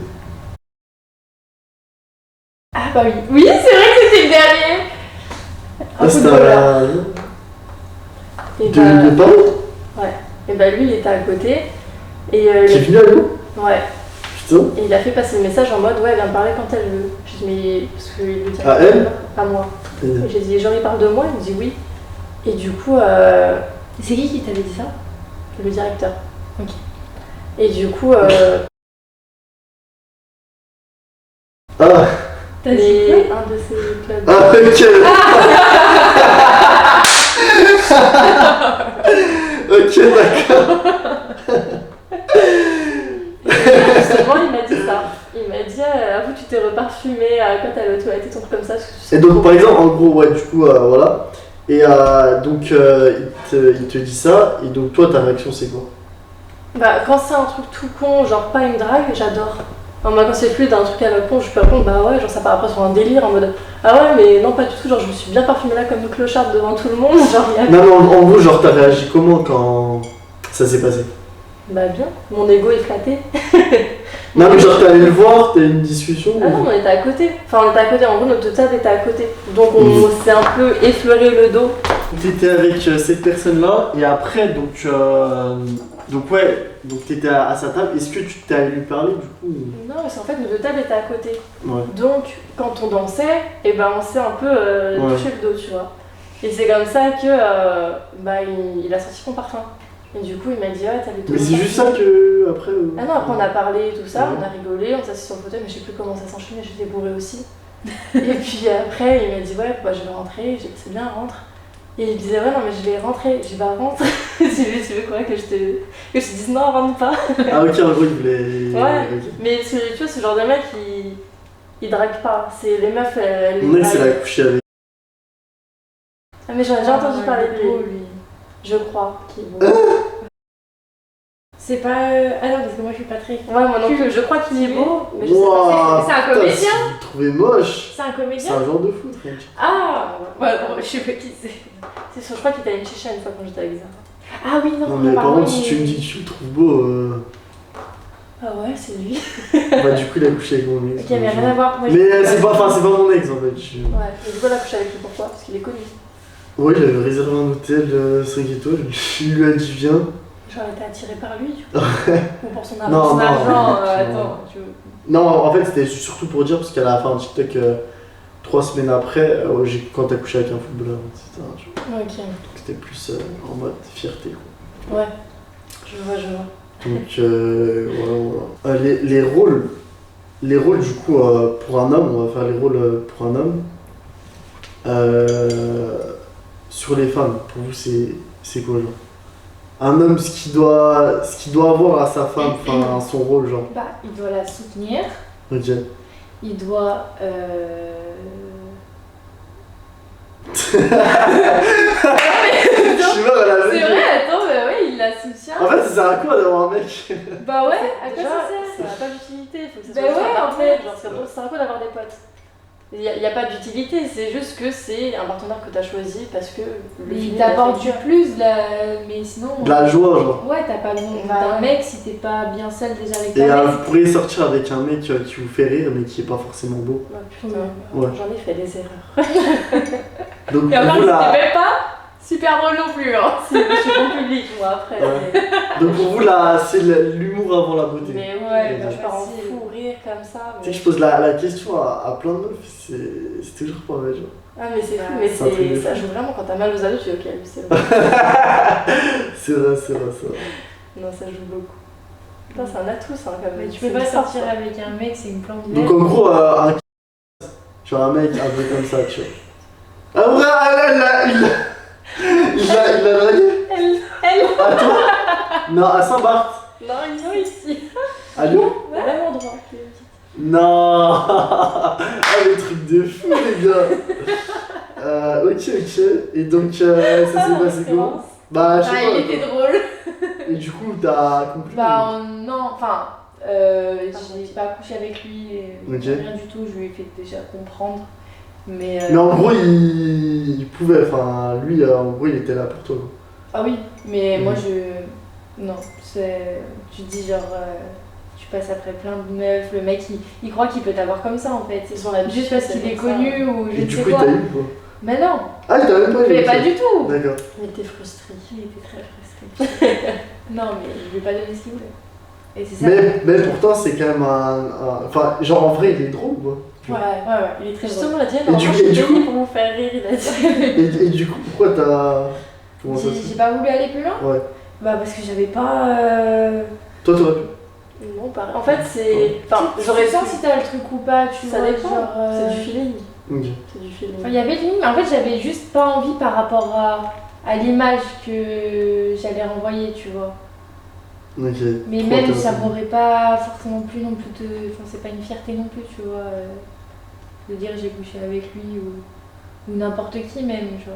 Ah bah oui. Oui, c'est vrai que c'était le dernier. Ah, c'était footballeur. Et de bah, Paris et bah lui, il était à côté. Et qui est venu à nous? ouais. Putain. Et il a fait passer le message en mode, ouais, viens me parler quand elle veut. Je dis, mais. Parce que lui dit. À elle? À moi. Et- Et j'ai dit, genre, il parle de moi. Il me dit oui. Et du coup, C'est qui t'avait dit ça? le directeur. Ok. Et du coup, T'as Ah, dit les- quoi? un de ces clubs. ah, ok. Ok, d'accord. Justement, il m'a dit ça. Il m'a dit, avoue, tu t'es reparfumé quand t'allais aux toilettes. ma tête, un truc comme ça. Et donc, par exemple, en gros, ouais, du coup, voilà. Et donc, il te dit ça, et donc, toi, ta réaction, c'est quoi? Bah, quand c'est un truc tout con, genre pas une drague, j'adore. Enfin, moi, quand c'est plus d'un truc à la con, je peux répondre, bah ouais, genre ça part après sur un délire en mode ah ouais, mais non, pas du tout, genre je me suis bien parfumée là comme une clocharde devant tout le monde, genre y a... Non, mais en gros, genre, t'as réagi comment quand ça s'est passé? Bah bien, mon ego est flatté. Non, mais genre, t'es allé le voir, t'as eu une discussion? Ah non, on était à côté. Enfin, on était à côté, en gros, notre table était à côté. Donc on s'est un peu effleuré le dos. T'étais avec cette personne-là, et après, donc ouais, donc t'étais à sa table. Est-ce que tu t'es allé lui parler du coup? Non, parce qu'en fait, nos deux tables étaient à côté. Ouais. Donc, quand on dansait, et ben on s'est un peu touché le dos, tu vois. Et c'est comme ça que bah, il a sorti son parfum. Et du coup, il m'a dit, ouais, t'avais tout. Mais c'est juste ça que après. Ah non, après on a parlé et tout ça, Ouais. on a rigolé, on s'est assis sur le fauteuil, mais je sais plus comment ça s'enchaînait, j'étais bourrée aussi. Et puis après, il m'a dit, ouais, bah, je vais rentrer, j'ai dit, c'est bien, rentre. Et il disait, ouais, non, mais je vais rentrer, j'ai dit, bah, rentre. Tu veux quoi, que je te dise, non, rentre pas. Ah, ok, en gros, il voulait. Ouais. Ok. Mais tu vois, ce genre de mec, il drague pas. C'est les meufs, elles. Mon ex, elle a couché avec. Ah, mais j'en ai déjà entendu parler de beau, lui. Je crois qu'il est beau. C'est pas. Ah non, parce que moi je suis pas très. Ouais, moi non plus, je crois qu'il est beau, mais je sais pas. Wouah, c'est un putain, comédien. si vous le trouvez moche, C'est un c'est comédien. un genre de foot, mec. Ah ouais, bon, je sais pas qui c'est. C'est sûr, je crois qu'il était à une chicha une fois quand j'étais avec ça. Ah oui, non, Non, mais par pardon, contre, si tu me dis que tu le trouves beau, Ah ouais, c'est lui. bah, du coup, il a couché avec mon ex. Ok, mais rien à voir. Moi, Mais c'est pas mon ex en fait. Ouais, et du coup, elle a couché avec lui, pourquoi? Parce qu'il est connu. Ouais, il avait réservé un hôtel 5 étoiles, il lui a dit viens. Genre, elle était attirée par lui, du coup. Ou pour son argent. Non, son non, argent, non. attends, tu veux. Non, en fait, c'était surtout pour dire, parce qu'elle a fait un TikTok 3 semaines après, quand t'as couché avec un footballeur, etc. Tu vois. Ok. Donc c'était plus en mode fierté. Quoi. Ouais. Je vois. Donc voilà. Les rôles du coup pour un homme, on va faire les rôles pour un homme. Sur les femmes, pour vous c'est quoi genre? Un homme, ce qu'il doit avoir à sa femme, enfin à son rôle genre. Bah, il doit la soutenir. Ok. Il doit. Je sais pas, elle a C'est vrai, attends, bah ouais, il la soutient. En fait, ça sert à quoi d'avoir un mec? Bah ouais, à quoi Déjà, ça ça sert? n'a pas d'utilité, il faut que ça Bah soit ouais, un en partenaire. fait. Genre, ça sert à quoi d'avoir des potes? Il n'y a pas d'utilité, c'est juste que c'est un partenaire que tu as choisi parce que le Mais il film t'apporte a du fait que- plus, mais sinon. De la joie genre. Ouais, t'as pas besoin Bah d'un ouais. mec si t'es pas bien seul déjà avec Et ta mec. vous pourriez sortir avec un mec qui vous fait rire mais qui est pas forcément beau. Oh, putain, Ouais. j'en ai fait des erreurs. Donc Et encore, pour vous, c'était la... même pas super drôle non plus, hein. Je suis bon public, moi, après. Ouais. Donc pour vous là, c'est l'humour avant la beauté. Mais Ouais, ouais, bah, je pars en facile. fou rire comme ça. Tu sais Mais... que je pose la question à plein de meufs, c'est toujours pas vrai genre. Ah, mais c'est fou, Ouais, mais c'est un truc de ça fou. joue vraiment quand t'as mal aux ados, tu dis ok, lui, c'est bon. C'est vrai. Non, ça joue beaucoup. Putain, c'est un atout, ça, quand même. Mais tu peux pas sortir avec un mec, c'est une plante Donc en gros, genre un mec un peu comme ça, tu vois. Ah ouais, il l'a dragué. Elle À toi? Non, à Saint-Barth. Non, ils sont ici. À Lyon? Au même endroit. Non. Ah, les trucs de fou, les gars. Ok. Et donc, ça s'est passé comment? Bah, je sais Ah, pas. il était drôle. Et du coup, t'as conclu? Bah, non, enfin, j'ai pas couché avec lui, Ok. rien du tout, je lui ai fait déjà comprendre. Mais Mais en gros, il pouvait, enfin, lui, en gros, il était là pour toi. Quoi. ah oui, mais Mhm. moi non, tu te dis genre, tu passes après plein de meufs, le mec il croit qu'il peut t'avoir comme ça en fait, Ils sont l'habitude, juste parce c'est qu'il est comme ça. connu ou je Et ne du sais coup, il quoi. t'a eu quoi? Mais non, Ah, il t'a même pas eu? mais ok. pas du tout. D'accord. Il était frustré. Il était très frustré. Non, mais je lui ai pas donné ce qu'il voulait. Et c'est ça. Mais pourtant, c'est quand même enfin, genre en vrai, il est drôle, quoi. Ouais, il est très drôle. Justement, la Diane, Et du- normalement, et je du suis coup- payée pour vous faire rire, il a dit. Et du coup, pourquoi t'as. Comment ça se J'ai fait? pas voulu aller plus loin. Ouais. Bah parce que j'avais pas. Toi, t'aurais pu. Non, pareil. En fait, c'est. Enfin, j'aurais sens pu. si t'as le truc ou pas, tu Ça vois. dépend. Genre, C'est du feeling. Ok. C'est du feeling. Enfin, il y avait du feeling, mais en fait j'avais juste pas envie par rapport à l'image que j'allais renvoyer, tu vois. Ok. Mais Trop même intéressant. ça m'aurait pas forcément plu non plus de. Enfin, c'est pas une fierté non plus, tu vois. de dire j'ai couché avec lui ou n'importe qui même, genre.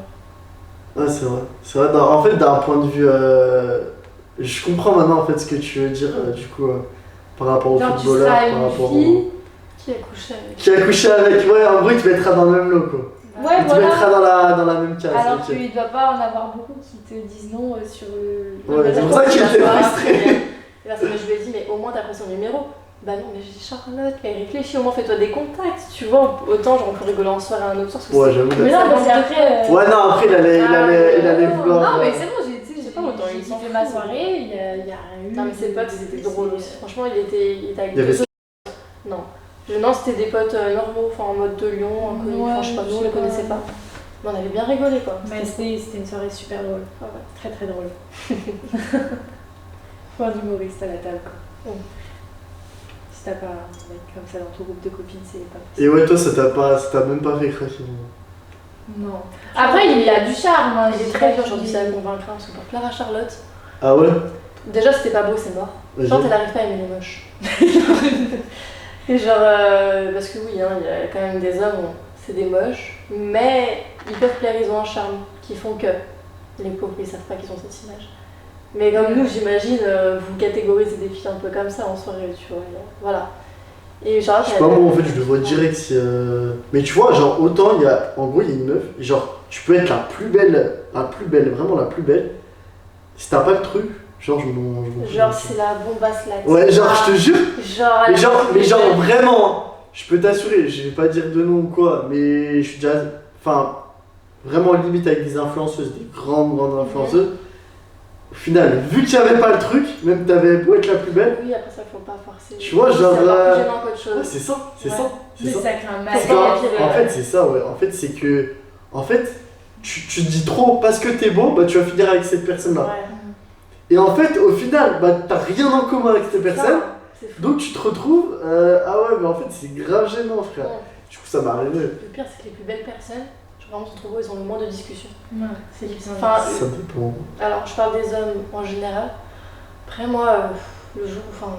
Ouais, c'est vrai. C'est vrai, en fait, d'un point de vue. Je comprends maintenant en fait ce que tu veux dire, du coup, par rapport au Genre, footballeur, tu seras par une rapport fille au. Qui a couché avec Qui a couché avec. Ouais, en gros, il te mettra dans le même lot, quoi. Ouais, Il te mettra dans la même case. Alors ok. qu'il ne doit pas en avoir beaucoup qui te disent non sur le. Ouais, c'est pour ça qu'il était frustré. Et là, je lui ai dit, mais au moins t'as pris son numéro. Bah non, mais j'ai dit Charlotte, mais réfléchis, au moins fais-toi des contacts, tu vois. Autant genre on peut rigoler en soirée un autre soir. Ouais, j'avoue. Mais non, parce qu'après. Ouais, non, après, il allait vouloir. Non, mais c'est bon, j'ai pas, autant j'ai il s'en kiffé fout. ma soirée, il y a rien eu. Non, mais ses potes, ils étaient drôles aussi. Franchement, il était avec Il y avait deux autres. Non. Non, c'était des potes normaux, enfin en mode de Lyon, inconnus. Ouais, Enfin, je sais pas, nous on les connaissait pas. Mais on avait bien rigolé quoi. Mais c'était une soirée super drôle. Ah ouais. Très très drôle. Faut un humoriste à la table quoi. Si t'as pas un mec comme ça dans ton groupe de copines, c'est pas possible. Et ouais, toi, ça t'a même pas fait craquer. Non. Après, il a du charme. Hein, Il est très dur aujourd'hui, ça à convaincre parce que pour plaire à Charlotte. Ah ouais? Déjà, c'était pas beau, c'est mort. Vas-y. Genre, elle arrive pas à aimer les moches. Et genre, parce que oui, hein, il y a quand même des hommes, c'est des moches, mais ils peuvent plaire, ils ont un charme qui font que les pauvres, ils savent pas qu'ils ont cette image. Mais comme nous, j'imagine, vous catégorisez des filles un peu comme ça en soirée, tu vois. Voilà. Et genre, Je sais pas, moi en fait, je le vois direct si. Mais tu vois, genre, autant il y a. En gros, il y a une meuf, genre, tu peux être la plus belle, vraiment la plus belle. Si t'as pas le truc, genre, je m'en fous. genre c'est la bombasse là. Ouais, genre, je te jure. Genre, Mais genre vraiment, je peux t'assurer, je vais pas dire de nom ou quoi, mais je suis déjà. Enfin, vraiment limite avec des influenceuses, des grandes influenceuses. Au final, vu qu'il y avait pas le truc, même t'avais beau être la plus belle. Oui, après ça, faut pas forcer. Tu vois, genre, C'est encore plus gênant qu'autre chose. Ouais, c'est ça, c'est Ouais. ça. Mais C'est ça. ça craint mal. Parce qu'en fait, c'est ça, ouais. En fait, c'est que. En fait, tu te dis trop parce que t'es beau, bah tu vas finir avec cette personne-là. Ouais. Et en fait, au final, bah t'as rien en commun avec cette personne. C'est fou. Donc tu te retrouves. Ah ouais, mais en fait, c'est grave gênant, frère. Ouais. Du coup, ça m'est arrivé. Le pire, c'est que les plus belles personnes, genre vraiment, se trouvent où ils ont le moins de discussions. Ouais, c'est plus Enfin, Ça dépend. alors, je parle des hommes en général. Après, moi, le jour, enfin,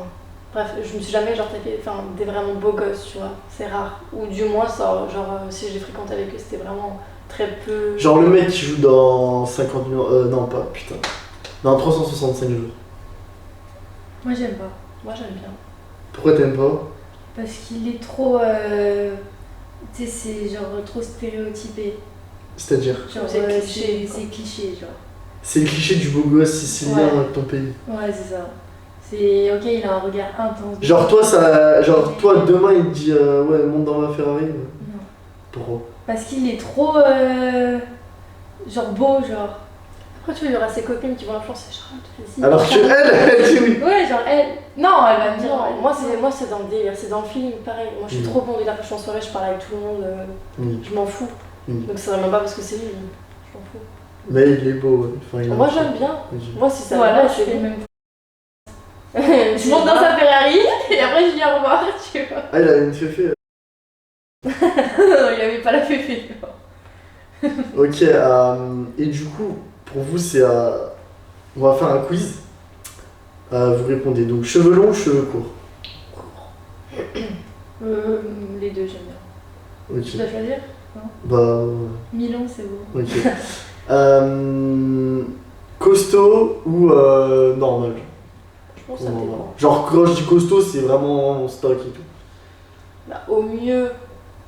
bref, je me suis jamais genre tapé, enfin, des vraiment beaux gosses, tu vois. C'est rare. Ou du moins, ça, genre, si j'ai fréquenté avec eux, c'était vraiment très peu. Genre le mec qui joue dans 50 millions. Non, pas, putain. Dans 365 jours. Moi j'aime pas. Moi, j'aime bien. Pourquoi t'aimes pas? Parce qu'il est trop. Tu sais, c'est genre trop stéréotypé. C'est-à-dire? Genre, C'est cliché, quoi. c'est cliché, genre. C'est le cliché du beau gosse sicilien Ouais. de ton pays. Ouais, c'est ça. C'est ok, il a un regard intense. Genre toi demain il te dit ouais monte dans ma Ferrari. Non. Pourquoi? Parce qu'il est trop. Genre beau, genre. Après, tu vois, il y aura ses copines qui vont influencer Charlotte, vas-y. Alors que elle dit oui. Ouais, genre elle. Non, elle va me dire. Non, moi, c'est dans le délire, c'est dans le feeling, pareil. Moi, je suis Mhm. trop bon délire que je suis en soirée, je parle avec tout le monde, Oui. je m'en fous. Mhm. Donc, c'est vraiment pas parce que c'est lui, je m'en fous. Mais il est beau. Ouais. Enfin, il a Moi, un j'aime truc. bien. Oui. Moi, si ça Voilà, va, je c'est fais le bon. même. Je monte dans sa Ferrari et après je dis au revoir, tu vois. Ah il a une féfé. Non, il avait pas la féfé. Ok, et du coup, pour vous, c'est. On va faire un quiz. Vous répondez donc cheveux longs ou cheveux courts? Les deux, j'aime bien. Ok. Tu dois choisir? Bah. Milon, c'est beau. Ok. Costaud ou normal? Je pense que ça dépend. Genre, quand je dis costaud, c'est vraiment mon stock et tout. Bah, au mieux,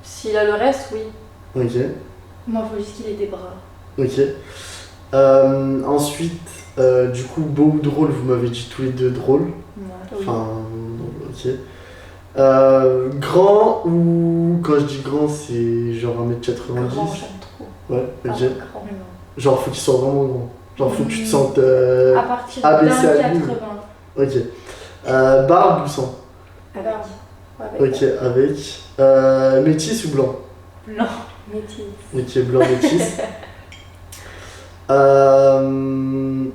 s'il a le reste, oui. Ok. Moi, faut juste qu'il ait des bras. Ok. Ensuite, du coup, beau ou drôle, vous m'avez dit tous les deux drôle. Ouais. Oui. Enfin, ok. Grand ou quand je dis grand, c'est genre 1m90. Grand, j'aime trop. Ouais, Ah, ok. grand. Genre, faut qu'il soit vraiment grand. Genre, faut que tu te sentes. À partir abaissé à d'un lui. 80. Ok. Barbe ou sans? Avec. Ouais, avec. Ok, avec. Métis ou blanc? Blanc. Métis. Ok, blanc métis.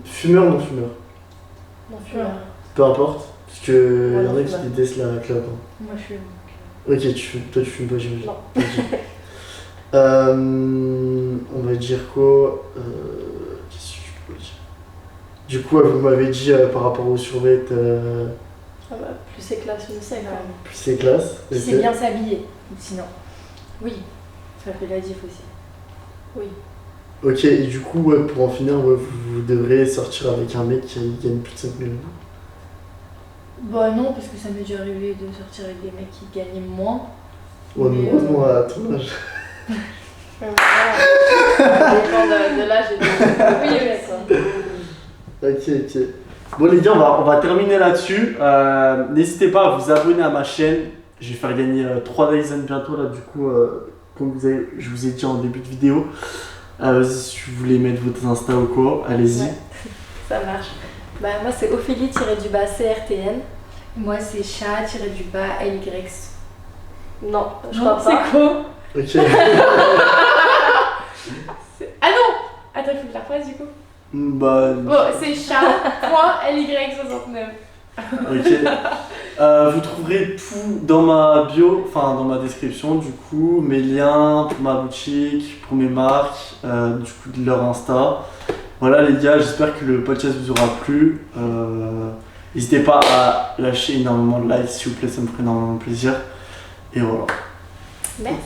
Fumeur ou non fumeur? Non, fumeur. Peu importe. Parce que Ouais, y en a non, qui fumeur. détestent la clope. Hein. Moi, je suis. Ok, toi tu fumes pas, j'imagine. Non. Ok. On va dire quoi? Qu'est-ce que je peux dire? Du coup, vous m'avez dit par rapport aux survêtements, Ah bah, plus c'est classe, mieux c'est quand même. plus c'est classe. Qui ok. sait bien s'habiller, sinon. Oui, ça fait la diff aussi. Oui. Ok, et du coup, ouais, pour en finir, ouais, vous devrez sortir avec un mec qui gagne plus de 5 000 euros. Bah non, parce que ça m'est déjà arrivé de sortir avec des mecs qui gagnaient moins. Ouais, mais Mais, heureusement à ton âge. Ça dépend de l'âge et de. Oui, oui, quoi. Ok. Bon les gars, on va terminer là-dessus. N'hésitez pas à vous abonner à ma chaîne. Je vais faire gagner 3 Dyson bientôt là, du coup, comme je vous ai dit en début de vidéo. Si vous voulez mettre votre Insta ou quoi, allez-y. Ouais, ça marche. Bah, moi, c'est Ophélie-CRTN. Moi, c'est chat-LY. Non, je Non, crois c'est pas. quoi? Ok. Ah non! Attends, il faut que je la refasse du coup. Bah, Bon, c'est chat.ly69. ok. Vous trouverez tout dans ma bio, enfin dans ma description du coup, mes liens pour ma boutique, pour mes marques, du coup de leur Insta. Voilà les gars, j'espère que le podcast vous aura plu. N'hésitez pas à lâcher énormément de likes s'il vous plaît, ça me ferait énormément plaisir. Et voilà. Merci.